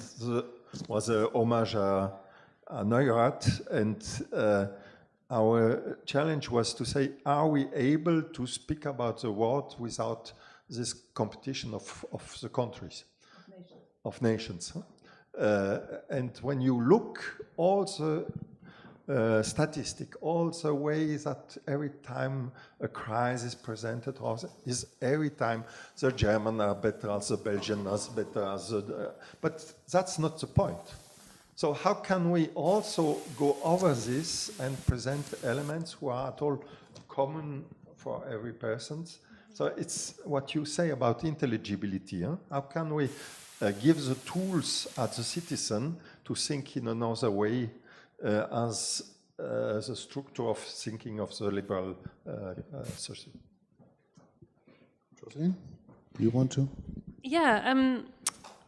was a homage à Neurath, and our challenge was to say, are we able to speak about the world without this competition of the countries, of nations? And when you look all the statistic. All the way that every time a crisis presented is every time the Germans are better, as the Belgians are better, as the, but that's not the point. So how can we also go over this and present elements who are at all common for every person? So it's what you say about intelligibility. Huh? How can we give the tools at the citizen to think in another way as the structure of thinking of the liberal society? Jocelyn, you want to? Yeah,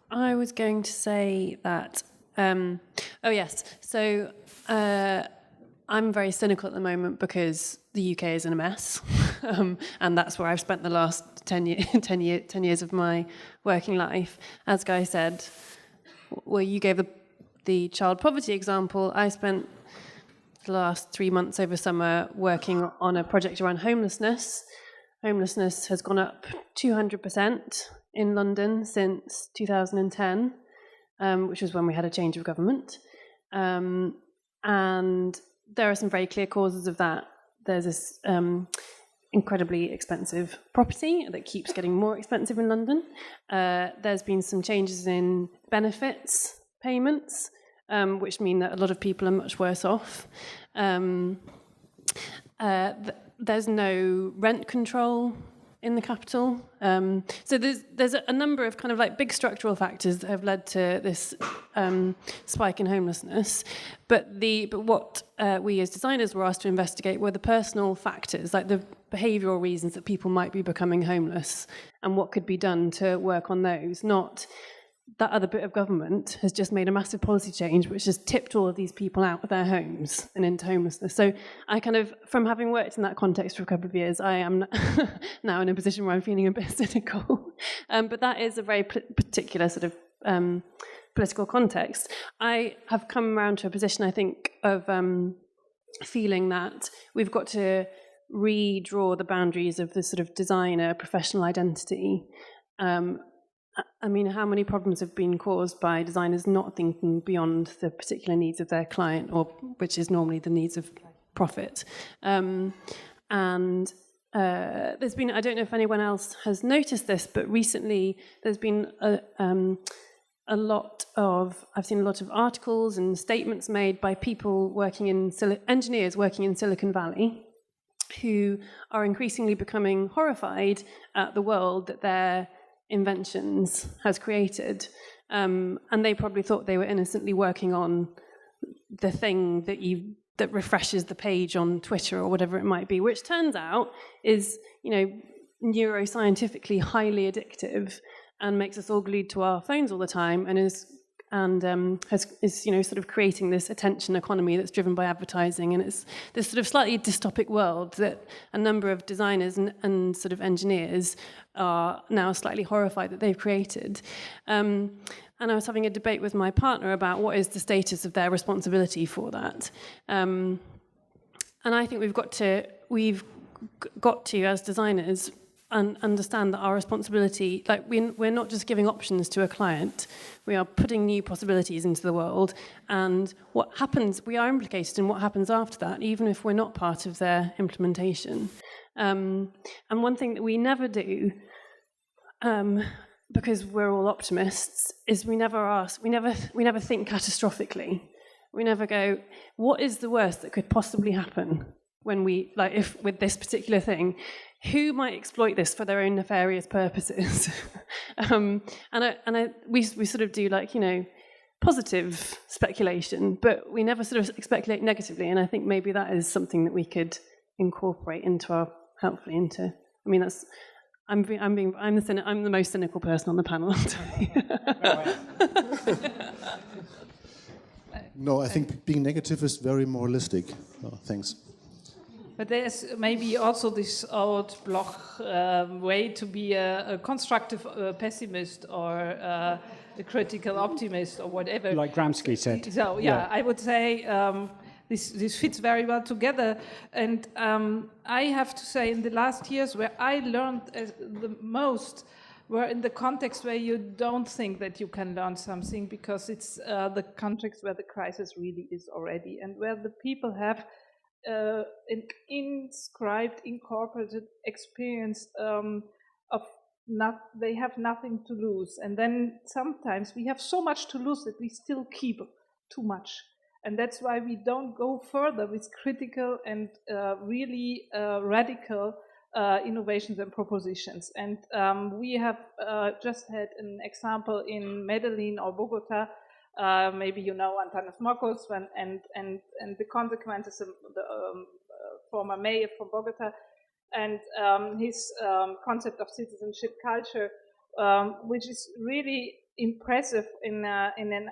I was going to say that. Oh yes, so I'm very cynical at the moment because the UK is in a mess, and that's where I've spent the last 10 years of my working life. As Guy said, well, you gave the child poverty example. I spent the last 3 months over summer working on a project around homelessness. Homelessness has gone up 200% in London since 2010, which was when we had a change of government. And there are some very clear causes of that. There's this incredibly expensive property that keeps getting more expensive in London. There's been some changes in benefits payments, which mean that a lot of people are much worse off. There's no rent control in the capital. So there's a number of kind of like big structural factors that have led to this spike in homelessness. But what we as designers were asked to investigate were the personal factors, like the behavioural reasons that people might be becoming homeless, and what could be done to work on those. Not that other bit of government has just made a massive policy change which has tipped all of these people out of their homes and into homelessness. So I kind of, from having worked in that context for a couple of years, I am now in a position where I'm feeling a bit cynical. But that is a very particular sort of political context. I have come around to a position, I think, of feeling that we've got to redraw the boundaries of the sort of designer professional identity. I mean, how many problems have been caused by designers not thinking beyond the particular needs of their client, or which is normally the needs of profit? And there's been, I don't know if anyone else has noticed this, but recently there's been a lot of, I've seen a lot of articles and statements made by people working in, engineers working in Silicon Valley, who are increasingly becoming horrified at the world that their inventions has created, and they probably thought they were innocently working on the thing that refreshes the page on Twitter or whatever it might be, which turns out is, you know, neuroscientifically highly addictive and makes us all glued to our phones all the time, and is you know, sort of creating this attention economy that's driven by advertising. And it's this sort of slightly dystopic world that a number of designers and sort of engineers are now slightly horrified that they've created. And I was having a debate with my partner about what is the status of their responsibility for that. And I think we've got to as designers and understand that our responsibility, like we're not just giving options to a client, we are putting new possibilities into the world, and what happens, we are implicated in what happens after that, even if we're not part of their implementation. And one thing that we never do, because we're all optimists, is we never think catastrophically. We never go, what is the worst that could possibly happen when we, like, if with this particular thing, who might exploit this for their own nefarious purposes? We sort of do, like, you know, positive speculation, but we never sort of speculate negatively. And I think maybe that is something that we could incorporate helpfully into. I mean, that's. I'm the most cynical person on the panel. No, I think being negative is very moralistic. Oh, thanks. But there's maybe also this old Bloch way to be a constructive pessimist or a critical optimist or whatever. Like Gramsci said. So yeah. I would say this fits very well together. And I have to say, in the last years, where I learned the most we're in the context where you don't think that you can learn something because it's the context where the crisis really is already, and where the people have an inscribed, incorporated experience of they have nothing to lose. And then sometimes we have so much to lose that we still keep too much. And that's why we don't go further with critical and really radical innovations and propositions. And we have just had an example in Medellin or Bogota. Maybe you know Antanas Mocos and the consequences of the former mayor from Bogota and his concept of citizenship culture, which is really impressive in an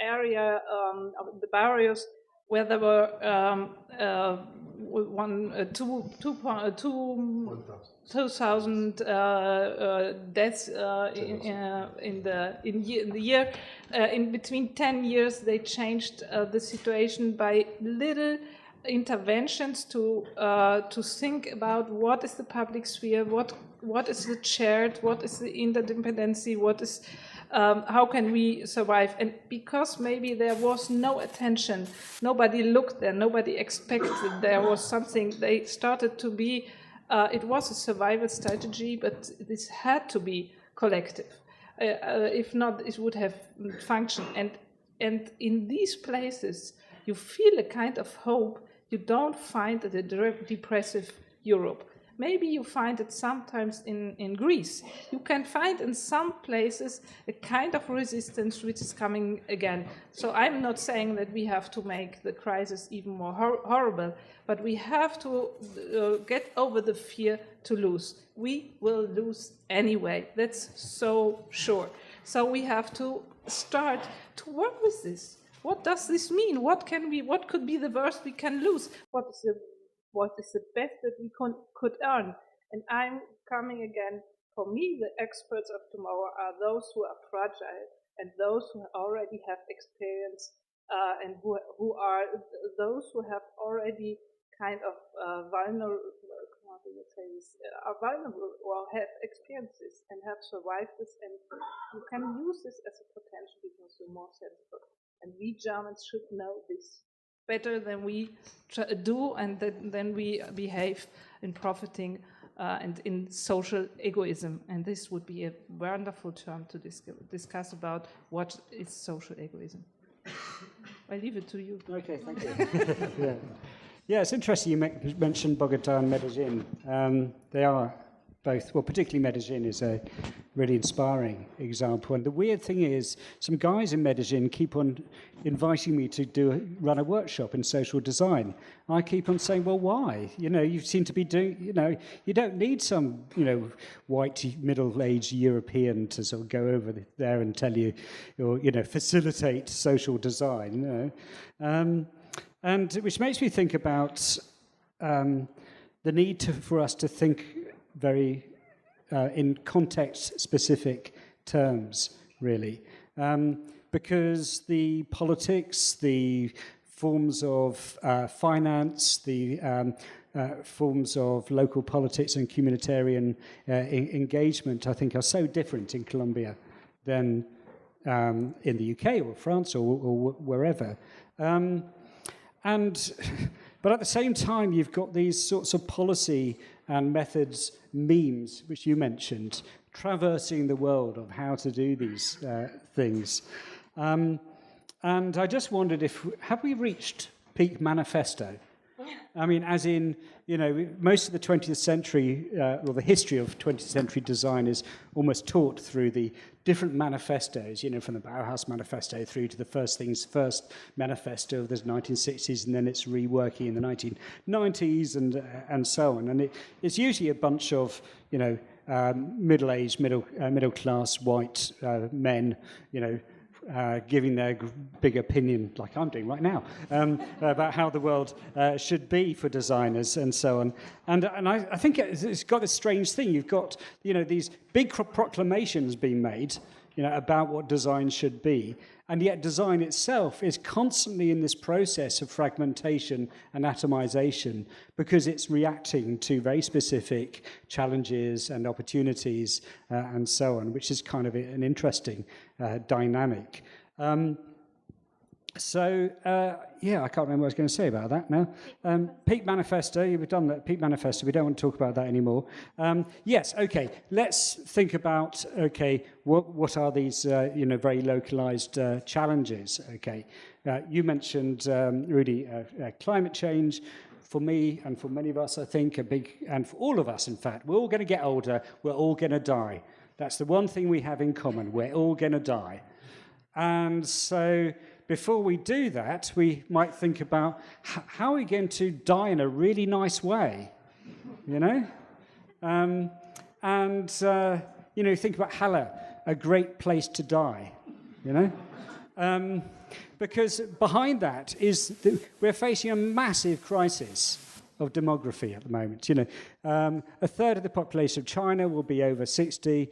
area of the barrios where there were 2,000 deaths in the year. In between 10 years, they changed the situation by little interventions to think about what is the public sphere, what is the shared, what is the interdependency, what is how can we survive? And because maybe there was no attention, nobody looked there, nobody expected there was something, they started to be, it was a survival strategy, but this had to be collective. If not, it would have functioned. And in these places, you feel a kind of hope you don't find at a depressive Europe. Maybe you find it sometimes in Greece. You can find in some places a kind of resistance which is coming again. So I'm not saying that we have to make the crisis even more horrible, but we have to get over the fear to lose. We will lose anyway, that's so sure. So we have to start to work with this. What does this mean? What could be the worst we can lose? What is the best that we could earn? And I'm coming again, for me, the experts of tomorrow are those who are fragile and those who already have experience and who are those who have already kind of vulnerable, how do you say this, are vulnerable or have experiences and have survived this, and you can use this as a potential because you're more sensible. And we Germans should know this better than we do, and then we behave in profiting and in social egoism. And this would be a wonderful term to discuss about what is social egoism. I leave it to you. Okay, thank you. Yeah, it's interesting you mentioned Bogota and Medellin. They are both, well, particularly Medellin is a really inspiring example. And the weird thing is, some guys in Medellin keep on inviting me to run a workshop in social design. I keep on saying, well, why? You seem to be doing, you don't need some, white middle-aged European to sort of go over there and tell you, or, facilitate social design, and which makes me think about the need for us to think very in context-specific terms, really, because the politics, the forms of finance, the forms of local politics and communitarian engagement, I think, are so different in Colombia than in the UK or France or wherever. But at the same time, you've got these sorts of policy and methods, memes, which you mentioned, traversing the world of how to do these things. And I just wondered have we reached peak manifesto? I mean, as in, most of the 20th century, or the history of 20th century design is almost taught through the different manifestos, from the Bauhaus Manifesto through to the First Things First Manifesto of the 1960s, and then it's reworking in the 1990s and so on. And it's usually a bunch of, middle-aged, middle-class white men, giving their big opinion, like I'm doing right now, about how the world should be for designers and so on. And I think it's got this strange thing. You've got, these big proclamations being made, about what design should be. And yet design itself is constantly in this process of fragmentation and atomization because it's reacting to very specific challenges and opportunities and so on, which is kind of an interesting dynamic. Yeah, I can't remember what I was going to say about that now. Peak Manifesto, we've done that. Peak Manifesto, we don't want to talk about that anymore. Yes, okay, let's think about, okay, what are these, very localized challenges, okay? You mentioned, Rudy, climate change. For me and for many of us, I think, and for all of us, in fact, we're all going to get older, we're all going to die. That's the one thing we have in common, we're all going to die. And so before we do that, we might think about how are we going to die in a really nice way, think about Halle, a great place to die, because behind that is we're facing a massive crisis of demography at the moment. A third of the population of China will be over 60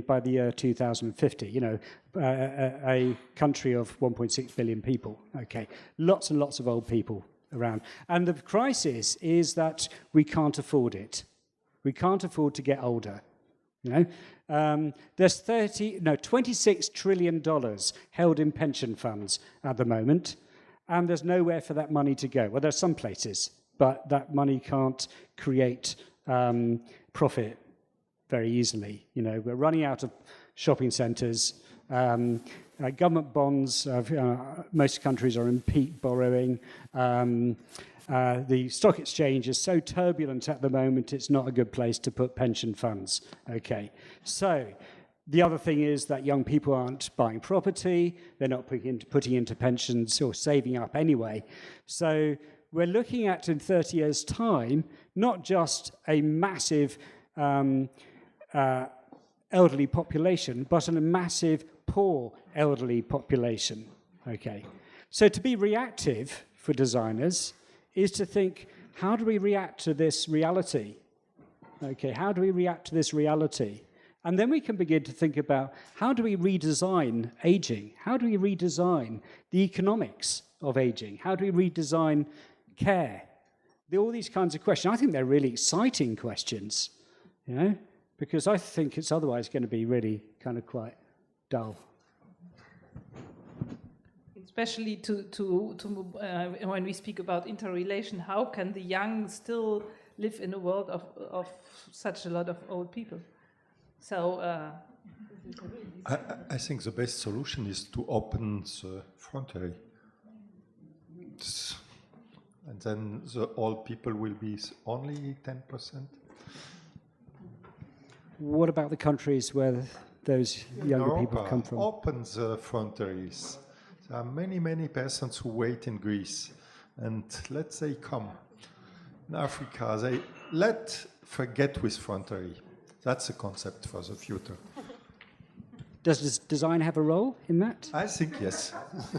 by the year 2050. A country of 1.6 billion people. Okay, lots and lots of old people around, and the crisis is that we can't afford it. We can't afford to get older. There's $26 trillion held in pension funds at the moment, and there's nowhere for that money to go. Well, there's some places, but that money can't create profit very easily. We're running out of shopping centres. Government bonds, most countries are in peak borrowing. The stock exchange is so turbulent at the moment, it's not a good place to put pension funds. Okay, so the other thing is that young people aren't buying property, they're not putting into pensions or saving up anyway. So we're looking at, in 30 years' time, not just a massive elderly population, but a massive poor elderly population. Okay, so to be reactive for designers is to think, how do we react to this reality? Okay, how do we react to this reality? And then we can begin to think about, how do we redesign aging? How do we redesign the economics of aging? How do we redesign care? All these kinds of questions. I think they're really exciting questions, because I think it's otherwise going to be really kind of quite dull. Especially when we speak about interrelation, how can the young still live in a world of such a lot of old people? So I think the best solution is to open the frontier. And then the old people will be only 10%. What about the countries where those younger people come from? Open the frontiers. There are many, many persons who wait in Greece, and let's say come. In Africa, forget with frontier. That's a concept for the future. Does design have a role in that? I think yes,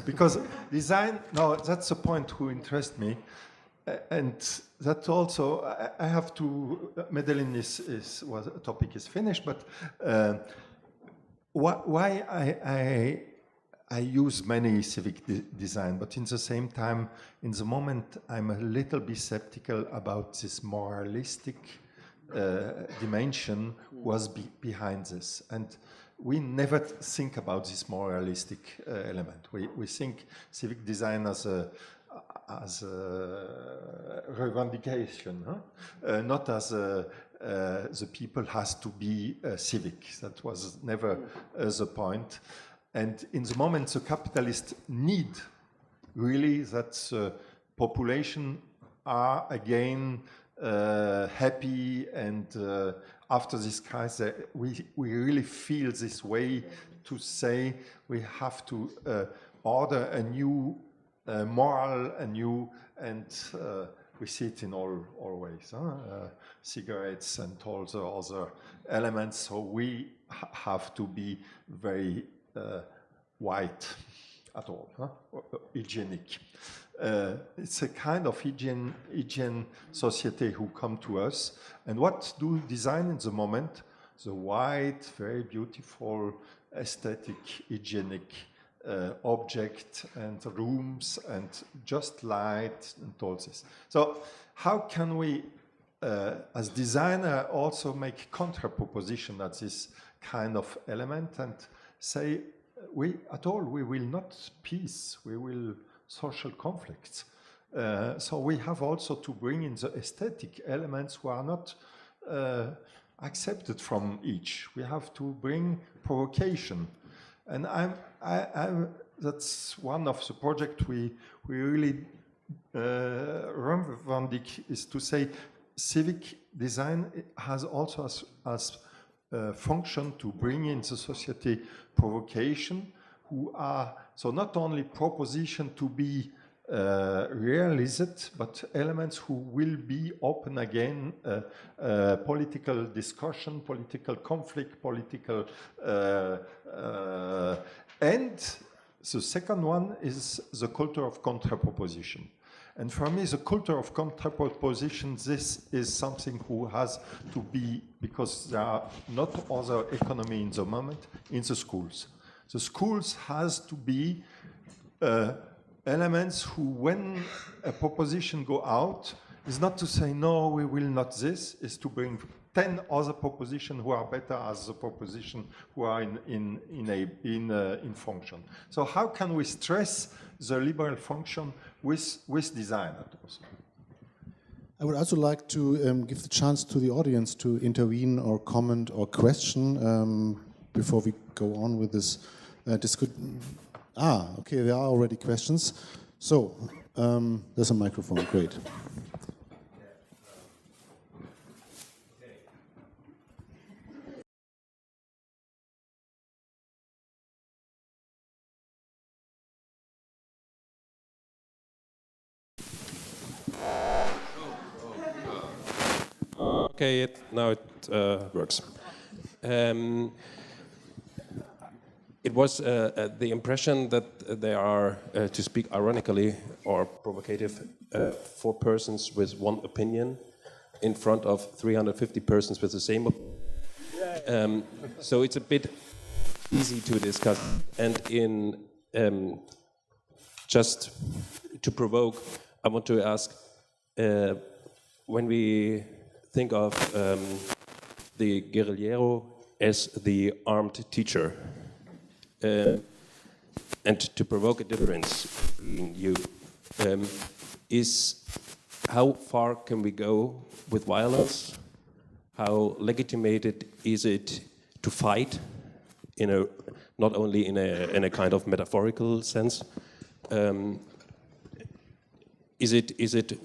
because design. No, that's the point who interests me, and that also I have to. Medellin topic is finished, but why I use many civic design, but in the same time, in the moment, I'm a little bit skeptical about this moralistic dimension was behind this. And we never think about this moralistic element. We think civic design as a revendication, not as the people has to be civic. That was never the point. And in the moment, the capitalists need really that the population are again happy, and after this crisis, we really feel this way to say we have to order a new moral, and we see it in all ways, cigarettes and all the other elements. So we have to be very white at all, hygienic. It's a kind of hygiene society who come to us. And what do design in the moment? the white, very beautiful, aesthetic, hygienic object and rooms and just light and all this. So how can we, as designer, also make contraproposition at this kind of element and say, we will not peace, we will social conflicts. So we have also to bring in the aesthetic elements who are not accepted from each. We have to bring provocation. And that's one of the projects we really revendic, is to say civic design has also as function to bring into society provocation, who are, so not only proposition to be realized, but elements who will be open again, political discussion, political conflict, political, and the second one is the culture of contraproposition. And for me, the culture of contraproposition, this is something who has to be, because there are not other economy in the moment, in the schools. The schools has to be elements who, when a proposition go out, is not to say, no, we will not this, is to bring 10 other propositions who are better as the proposition who are in function. So how can we stress the liberal function with design? I would also like to give the chance to the audience to intervene or comment or question before we go on with this discussion. Okay, there are already questions. So, there's a microphone, great. Okay, now it works. It was the impression that there are, to speak ironically or provocative, 4 persons with one opinion in front of 350 persons with the same opinion. So it's a bit easy to discuss. And in just to provoke, I want to ask, when we think of the guerrillero as the armed teacher, and to provoke a difference in you, is how far can we go with violence? How legitimated is it to fight, in a not only in a kind of metaphorical sense? Is it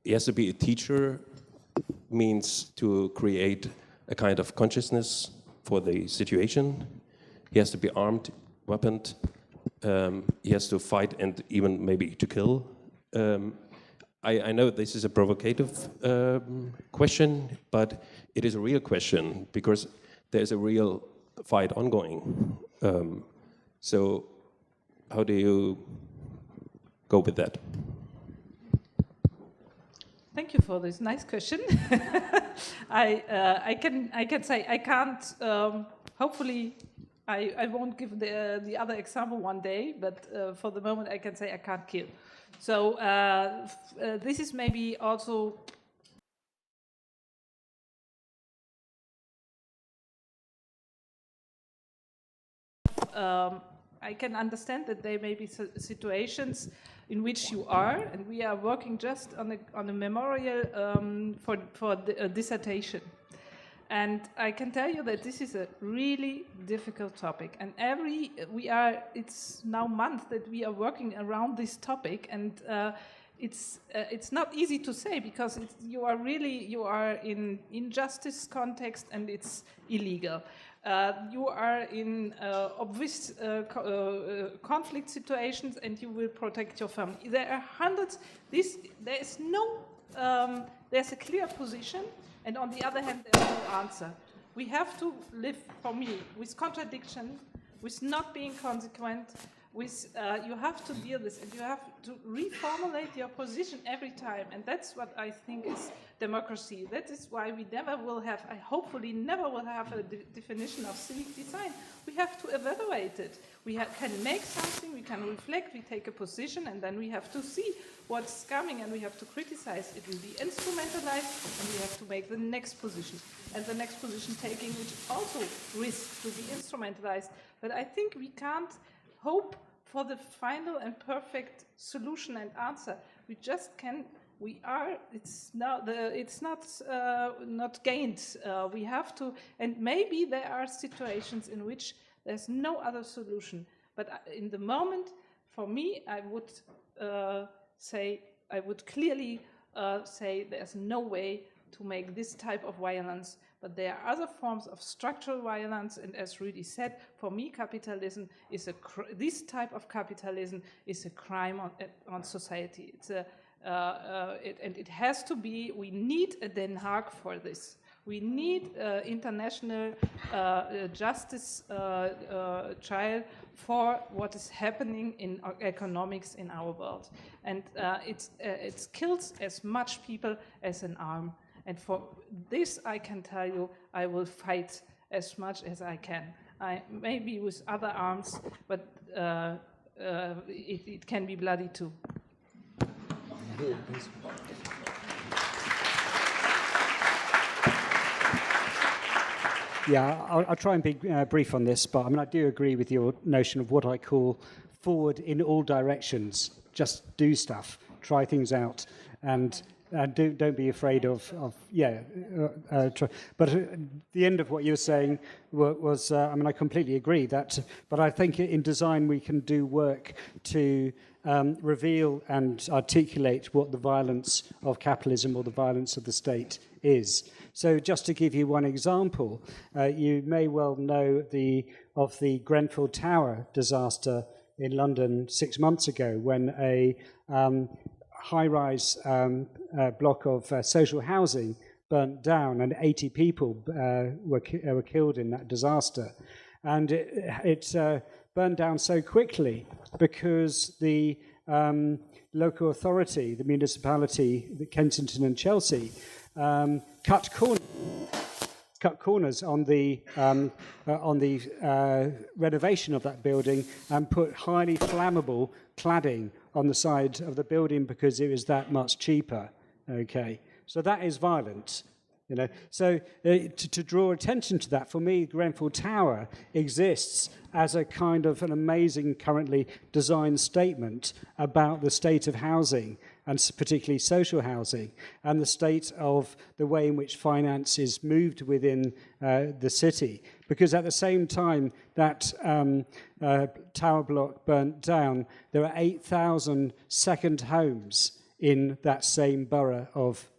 he has to be a teacher, means to create a kind of consciousness for the situation. He has to be armed, weaponed. He has to fight and even maybe to kill. I know this is a provocative question, but it is a real question because there's a real fight ongoing. So how do you go with that? Thank you for this nice question. I can say I can't. Hopefully, I won't give the other example one day. But for the moment, I can say I can't kill. So this is maybe also. I can understand that there may be situations in which you are, and we are working just on a memorial for a dissertation. And I can tell you that this is a really difficult topic. And it's now months that we are working around this topic, and it's not easy to say because you are in injustice context and it's illegal. You are in obvious conflict situations, and you will protect your family. There are hundreds. There's a clear position, and on the other hand, there's no answer. We have to live, for me, with contradiction, with not being consequent, with you have to deal with, and you have to reformulate your position every time, and that's what I think is democracy. That is why we never will have, I hopefully never will have a definition of civic design. We have to evaluate it. We can make something, we can reflect, we take a position, and then we have to see what's coming, and we have to criticize. It will be instrumentalized, and we have to make the next position. And the next position taking, which also risks to be instrumentalized. But I think we can't hope for the final and perfect solution and answer. We just can. We are. It's not. It's not gained. We have to. And maybe there are situations in which there's no other solution. But in the moment, for me, I would say. I would clearly say there's no way to make this type of violence. But there are other forms of structural violence, and as Rudy said, for me, capitalism is this type of capitalism is a crime on society. It's and it has to be. We need a Den Haag for this. We need international justice trial for what is happening in economics in our world, and it kills as much people as an arm. And for this, I can tell you, I will fight as much as I can. Maybe with other arms, but it can be bloody too. Yeah, I'll try and be brief on this, but I mean, I do agree with your notion of what I call forward in all directions. Just do stuff, try things out, and don't be afraid of try. But the end of what you were saying was, I mean, I completely agree that. But I think in design we can do work to reveal and articulate what the violence of capitalism or the violence of the state is. So just to give you one example, you may well know of the Grenfell Tower disaster in London 6 months ago, when a high-rise block of social housing burnt down and 80 people were killed in that disaster. And it burned down so quickly because the local authority, the municipality, the Kensington and Chelsea, cut corners on the renovation of that building and put highly flammable cladding on the side of the building because it was that much cheaper. Okay, so that is violent. You know, so to draw attention to that, for me, Grenfell Tower exists as a kind of an amazing currently designed statement about the state of housing, and particularly social housing, and the state of the way in which finance is moved within the city. Because at the same time that tower block burnt down, there are 8,000 second homes in that same borough of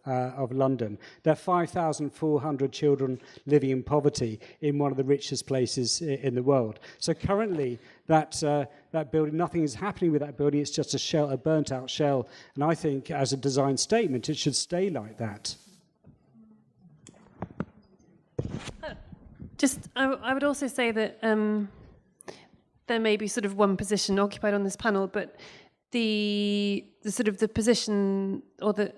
London. There are 5,400 children living in poverty in one of the richest places in the world. So currently, that building, nothing is happening with that building. It's just a shell, a burnt-out shell. And I think, as a design statement, it should stay like that. I would also say that there may be sort of one position occupied on this panel, but the sort of the position or the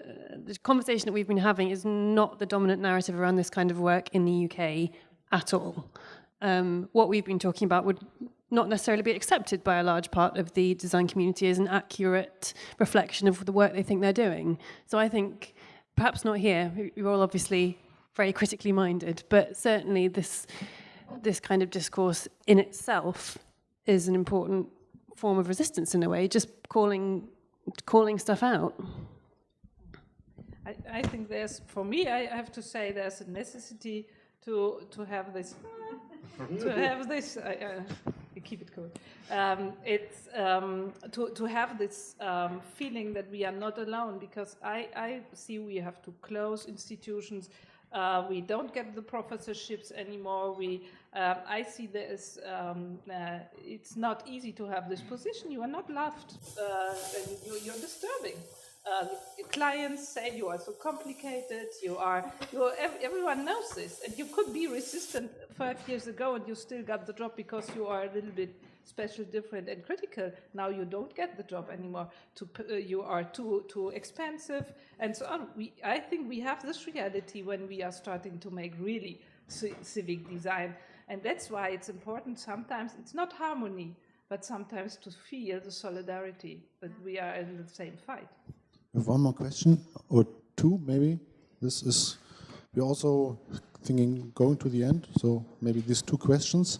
conversation that we've been having is not the dominant narrative around this kind of work in the UK at all. What we've been talking about would not necessarily be accepted by a large part of the design community as an accurate reflection of the work they think they're doing. So I think, perhaps not here, you're all obviously very critically minded, but certainly this kind of discourse in itself is an important form of resistance in a way, just calling stuff out. I think there's, for me, I have to say there's a necessity to have this, I keep it cool. It's to have this feeling that we are not alone, because I see we have to close institutions. We don't get the professorships anymore. I see there's, it's not easy to have this position. You are not loved. You're disturbing. clients say you are so complicated, everyone knows this, and you could be resistant 5 years ago and you still got the job because you are a little bit special, different and critical. Now you don't get the job anymore. You are too expensive and so on. I think we have this reality when we are starting to make really civic design, and that's why it's important sometimes. It's not harmony, but sometimes to feel the solidarity that we are in the same fight. We have one more question, or two maybe. We're also thinking going to the end, so maybe these two questions.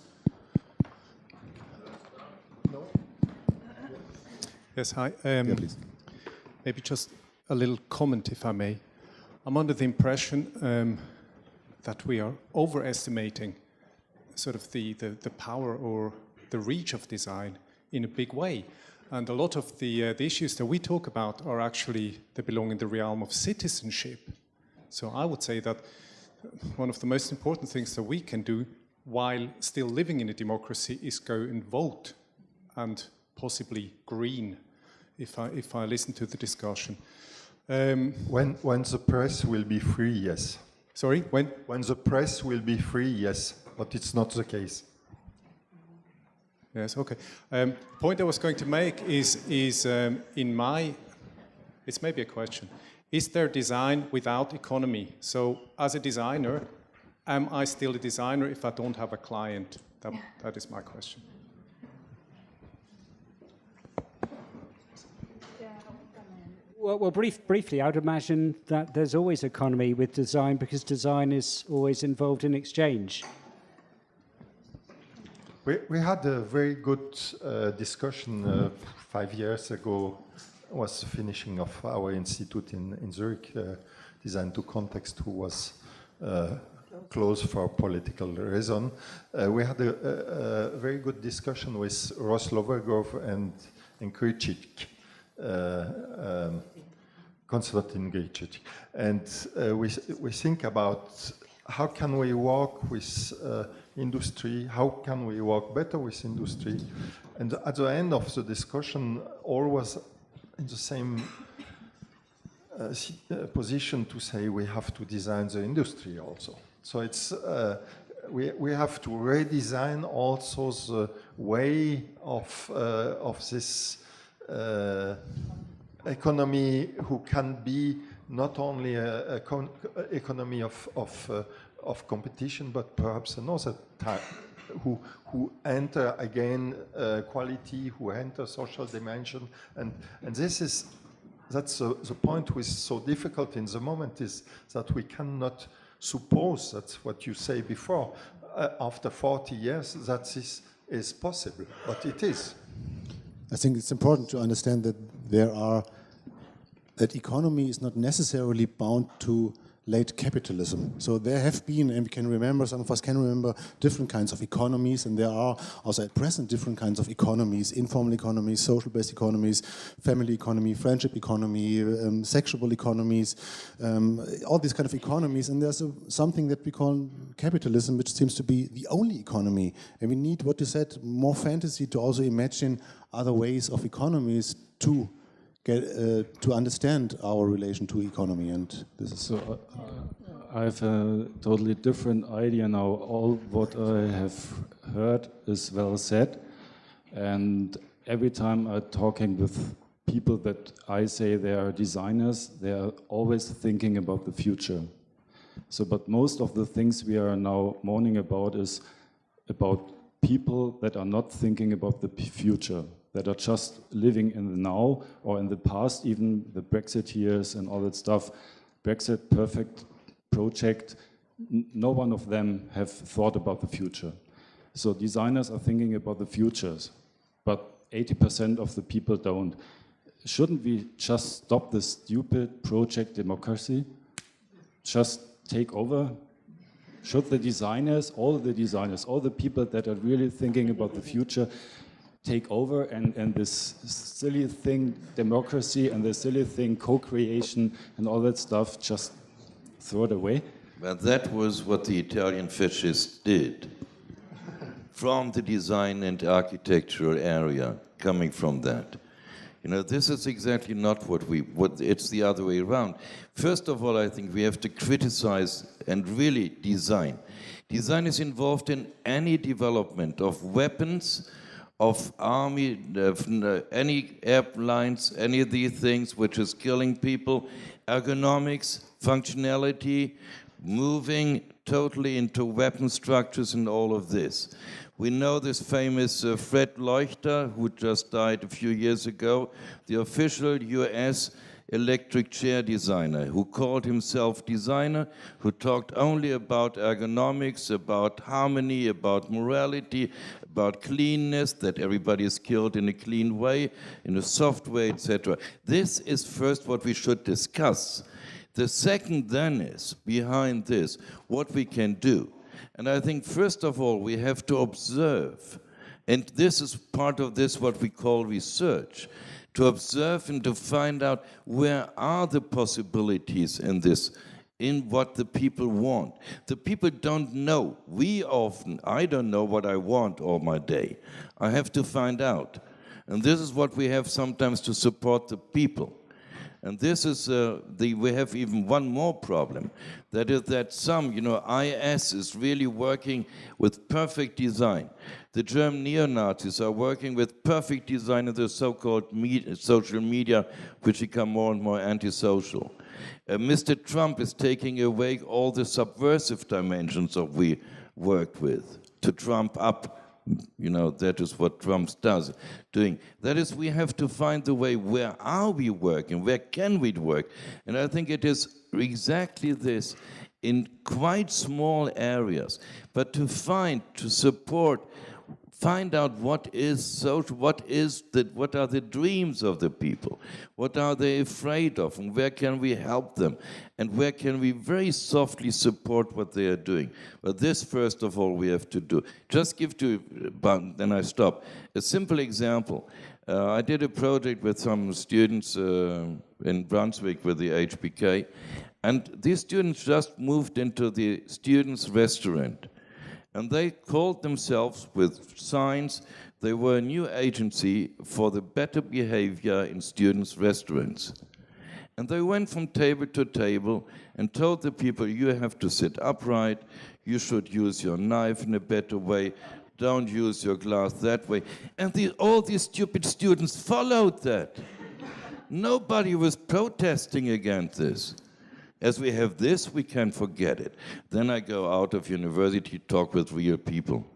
Yes, hi. Yeah, please. Maybe just a little comment, if I may. I'm under the impression that we are overestimating sort of the power or the reach of design in a big way. And a lot of the issues that we talk about are actually, they belong in the realm of citizenship. So I would say that one of the most important things that we can do while still living in a democracy is go and vote, and possibly green, if I listen to the discussion. When the press will be free, yes. Sorry, when? When the press will be free, yes, but it's not the case. Yes, okay. Point I was going to make is it's maybe a question. Is there design without economy? So as a designer, am I still a designer if I don't have a client? That is my question. Well, briefly, I would imagine that there's always economy with design because design is always involved in exchange. We had a very good discussion 5 years ago. Was the finishing of our institute in Zurich, Design to Context, who was closed for political reason. We had a very good discussion with Ross Lovergrove and Gricic, Konstantin Gricic. And we think about how can we work with industry, how can we work better with industry. And at the end of the discussion, all was in the same position to say we have to design the industry also. So it's we have to redesign also the way of this economy, who can be not only a economy of competition, but perhaps another type, who enter again quality, who enter social dimension, and that's the point which is so difficult in the moment, is that we cannot suppose, that's what you say before, after 40 years that this is possible, but it is. I think it's important to understand that economy is not necessarily bound to late capitalism. So there have been, and we can remember, some of us can remember, different kinds of economies, and there are also at present different kinds of economies: informal economies, social-based economies, family economy, friendship economy, sexual economies, all these kind of economies. And there's something that we call capitalism, which seems to be the only economy. And we need, what you said, more fantasy to also imagine other ways of economies to to understand our relation to economy, and this is. So I have a totally different idea now. All what I have heard is well said, and every time I'm talking with people that I say they are designers, they are always thinking about the future. So, but most of the things we are now moaning about is about people that are not thinking about the future, that are just living in the now or in the past, even the Brexit years and all that stuff. Brexit, perfect project. No one of them have thought about the future. So designers are thinking about the futures, but 80% of the people don't. Shouldn't we just stop this stupid project democracy? Just take over? Should the designers, all the people that are really thinking about the future, take over, and this silly thing, democracy, and the silly thing, co-creation, and all that stuff, just throw it away? But that was what the Italian fascists did. From the design and architectural area, coming from that. You know, this is exactly not what it's the other way around. First of all, I think we have to criticize and really design. Design is involved in any development of weapons, of army, of any airlines, any of these things which is killing people, ergonomics, functionality, moving totally into weapon structures and all of this. We know this famous Fred Leuchter, who just died a few years ago, the official US electric chair designer, who called himself designer, who talked only about ergonomics, about harmony, about morality, about cleanness, that everybody is killed in a clean way, in a soft way, etc. This is first what we should discuss. The second then is, behind this, what we can do. And I think, first of all, we have to observe, and this is part of this, what we call research, to observe and to find out where are the possibilities in this, in what the people want. The people don't know. I don't know what I want all my day. I have to find out. And this is what we have sometimes to support the people. And this is, we have even one more problem. That is that some, IS is really working with perfect design. The German neo-Nazis are working with perfect design in the so-called social media, which become more and more antisocial. Mr. Trump is taking away all the subversive dimensions that we worked with to trump up. That is what Trump doing. That is, we have to find the way, where are we working, where can we work? And I think it is exactly this, in quite small areas, but to support, find out what is social, what are the dreams of the people, what are they afraid of, and where can we help them, and where can we very softly support what they are doing. But this, first of all, we have to do. Just give to, then I stop, a simple example. I did a project with some students in Brunswick with the HBK, and these students just moved into the students' restaurant. And they called themselves, with signs, they were a new agency for the better behavior in students' restaurants. And they went from table to table and told the people, you have to sit upright, you should use your knife in a better way, don't use your glass that way. And all these stupid students followed that. Nobody was protesting against this. As we have this, we can forget it. Then I go out of university, talk with real people.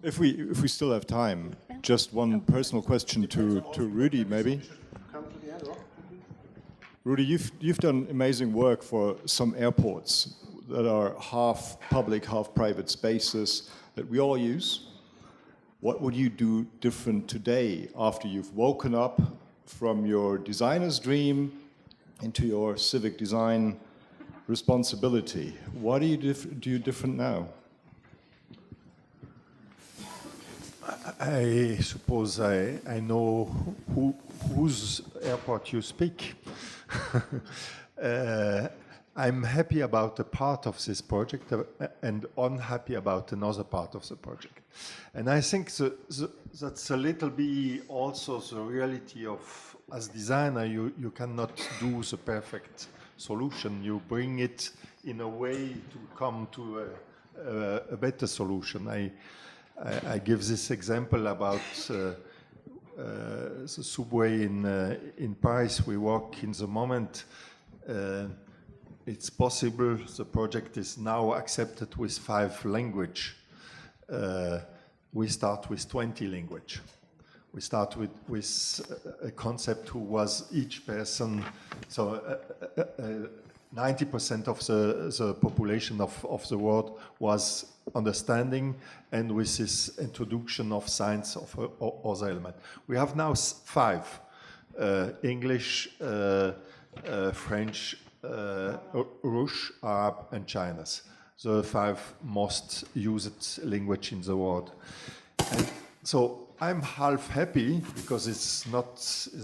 If we still have time, just one personal question to Rudy, maybe. Rudy, you've done amazing work for some airports that are half public, half private spaces that we all use. What would you do different today after you've woken up from your designer's dream into your civic design responsibility? What do you do different now? I suppose I know whose airport you speak. I'm happy about a part of this project and unhappy about another part of the project. And I think that's a little bit also the reality of, as designer, you cannot do the perfect solution. You bring it in a way to come to a better solution. I give this example about the subway in Paris. We work in the moment. It's possible the project is now accepted with 5 languages. We start with 20 languages. We start with a concept who was each person, so 90% of the population of the world was understanding, and with this introduction of science of other element. We have now 5, English, French, Russian, Arab, and Chinese, the 5 most used language in the world. And so I'm half happy because it's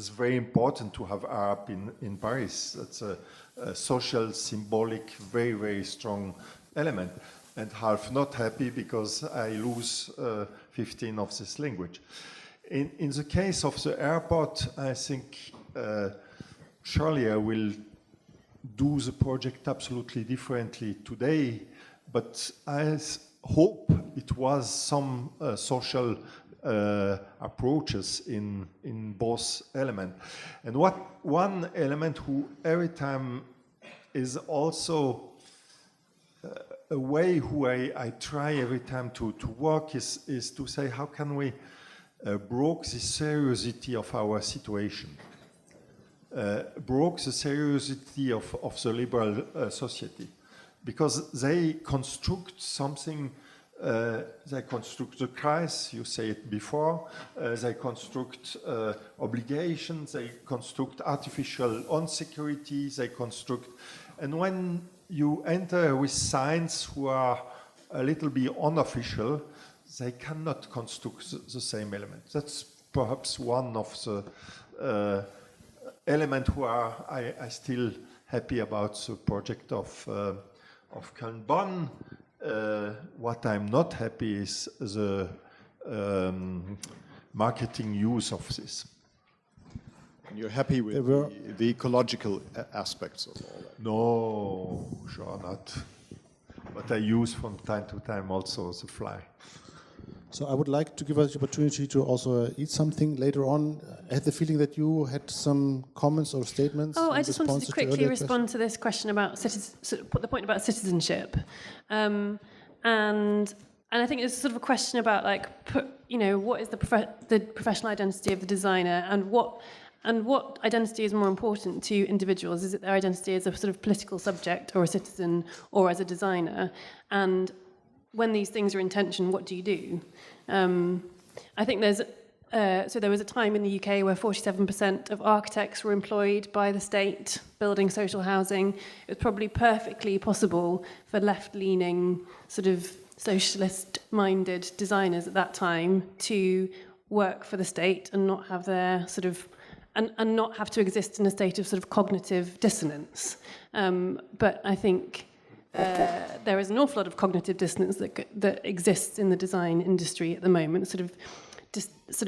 very important to have art in Paris. That's a social, symbolic, very, very strong element. And half not happy because I lose 15 of this language. In the case of the airport, I think surely I will do the project absolutely differently today, but I hope it was some social approaches in both elements. And one element who every time is also a way who I try every time to work is to say, how can we broke the seriousity of our situation, broke the seriousity of the liberal society, because they construct something. They construct the crisis, you say it before, they construct obligations, they construct artificial insecurity, they construct, and when you enter with signs who are a little bit unofficial, they cannot construct the same element. That's perhaps one of the elements where I still happy about the project of Köln-Bonn. What I'm not happy is the marketing use of this. And you're happy with the ecological aspects of all that? No, sure not. But I use from time to time also the fly. So I would like to give us the opportunity to also eat something later on. I had the feeling that you had some comments or statements. Oh, I just wanted to quickly respond to this question about the point about citizenship, and I think it's sort of a question about what is the professional identity of the designer, and what identity is more important to individuals? Is it their identity as a sort of political subject or a citizen or as a designer? And when these things are in tension, what do you do? I think there was a time in the UK where 47% of architects were employed by the state building social housing. It was probably perfectly possible for left-leaning, sort of socialist-minded designers at that time to work for the state and not have their sort of and not have to exist in a state of sort of cognitive dissonance. But I think there is an awful lot of cognitive dissonance that exists in the design industry at the moment, sort of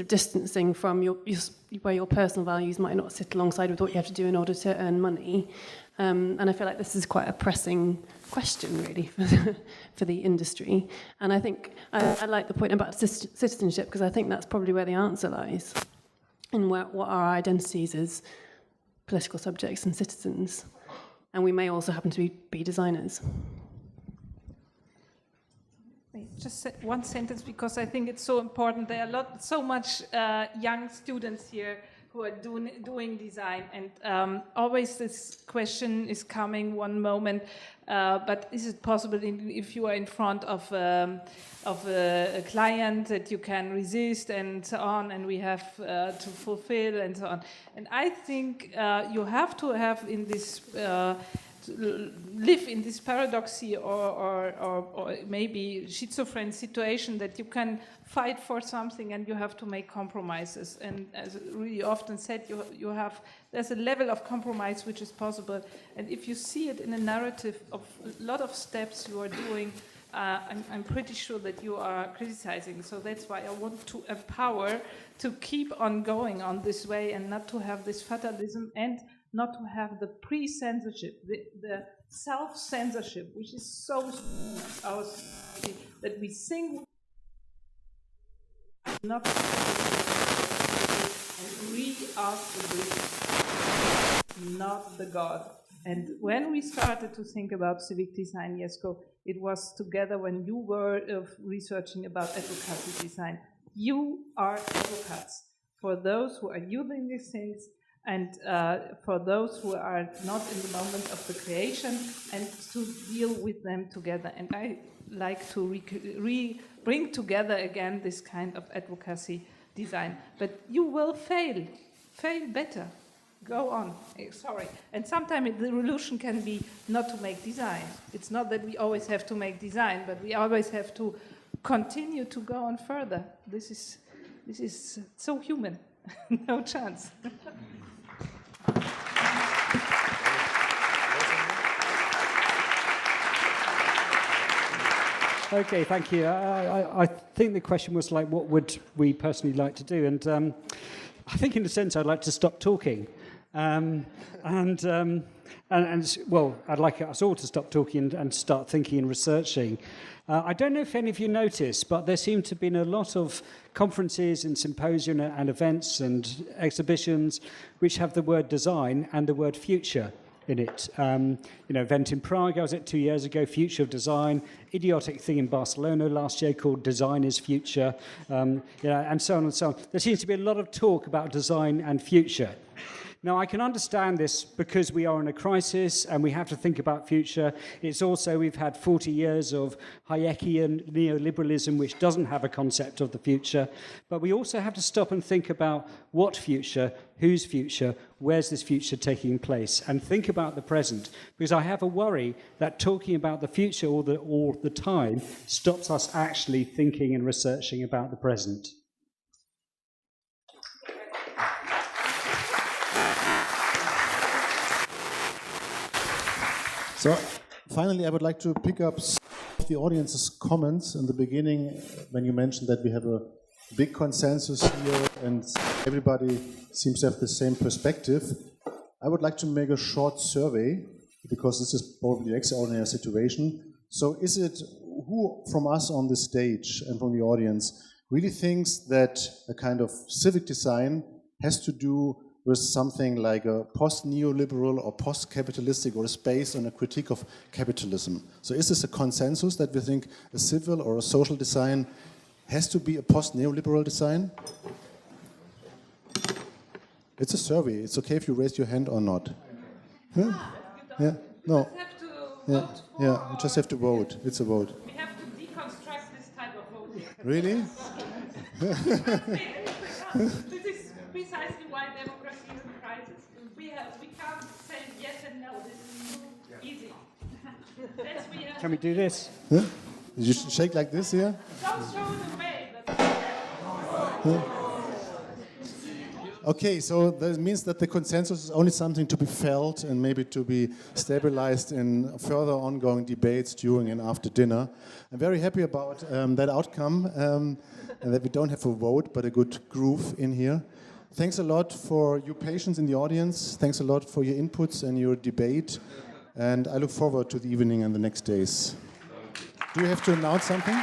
distancing from where your personal values might not sit alongside with what you have to do in order to earn money. And I feel like this is quite a pressing question, really, for the industry. And I think I like the point about citizenship, because I think that's probably where the answer lies, in what are our identities as political subjects and citizens. And we may also happen to be designers. Just one sentence, because I think it's so important. There are so much young students here who are doing design, and always this question is coming one moment, but is it possible if you are in front of a client that you can resist and so on, and we have to fulfill and so on. And I think you have to have in this live in this paradoxy or maybe schizophrenic situation that you can fight for something and you have to make compromises. And as really often said, there's a level of compromise which is possible. And if you see it in a narrative of a lot of steps you are doing, I'm pretty sure that you are criticizing. So that's why I want to empower to keep on going on this way and not to have this fatalism and not to have the pre-censorship, the self-censorship, which is so our society, that we think not and we are the not the God. And when we started to think about civic design, Jesko, it was together when you were researching about advocacy design. You are advocates for those who are using these things, and for those who are not in the moment of the creation, and to deal with them together. And I like to bring together again this kind of advocacy design. But you will fail better. Go on. Sorry. And sometimes the revolution can be not to make design. It's not that we always have to make design, but we always have to continue to go on further. This is this is so human. No chance. Okay, thank you. I think the question was like, what would we personally like to do? And I think, in a sense, I'd like to stop talking. And well, I'd like us all to stop talking and start thinking and researching. I don't know if any of you noticed, but there seem to have been a lot of conferences and symposium and events and exhibitions which have the word design and the word future in it. Event in Prague I was at 2 years ago, Future of Design, idiotic thing in Barcelona last year called Design is Future, and so on and so on. There seems to be a lot of talk about design and future. Now, I can understand this because we are in a crisis and we have to think about future. It's also, we've had 40 years of Hayekian neoliberalism, which doesn't have a concept of the future. But we also have to stop and think about what future, whose future, where's this future taking place, and think about the present. Because I have a worry that talking about the future all the time stops us actually thinking and researching about the present. So, finally, I would like to pick up the audience's comments in the beginning when you mentioned that we have a big consensus here and everybody seems to have the same perspective. I would like to make a short survey because this is probably an extraordinary situation. So, is it who from us on the stage and from the audience really thinks that a kind of civic design has to do with something like a post-neoliberal or post-capitalistic, or is based on a critique of capitalism? So is this a consensus that we think a civil or a social design has to be a post-neoliberal design? It's a survey. It's okay if you raise your hand or not. Huh? Yeah? No. Yeah. Yeah, you just have to vote. It's a vote. We have to deconstruct this type of voting. Really? This is precisely why democracy is in crisis. We can't say yes and no. This is too easy. Can we do this? Huh? You should shake like this here? Don't throw it away. Huh? Okay, so that means that the consensus is only something to be felt and maybe to be stabilized in further ongoing debates during and after dinner. I'm very happy about that outcome, and that we don't have a vote, but a good groove in here. Thanks a lot for your patience in the audience. Thanks a lot for your inputs and your debate. And I look forward to the evening and the next days. Do you have to announce something?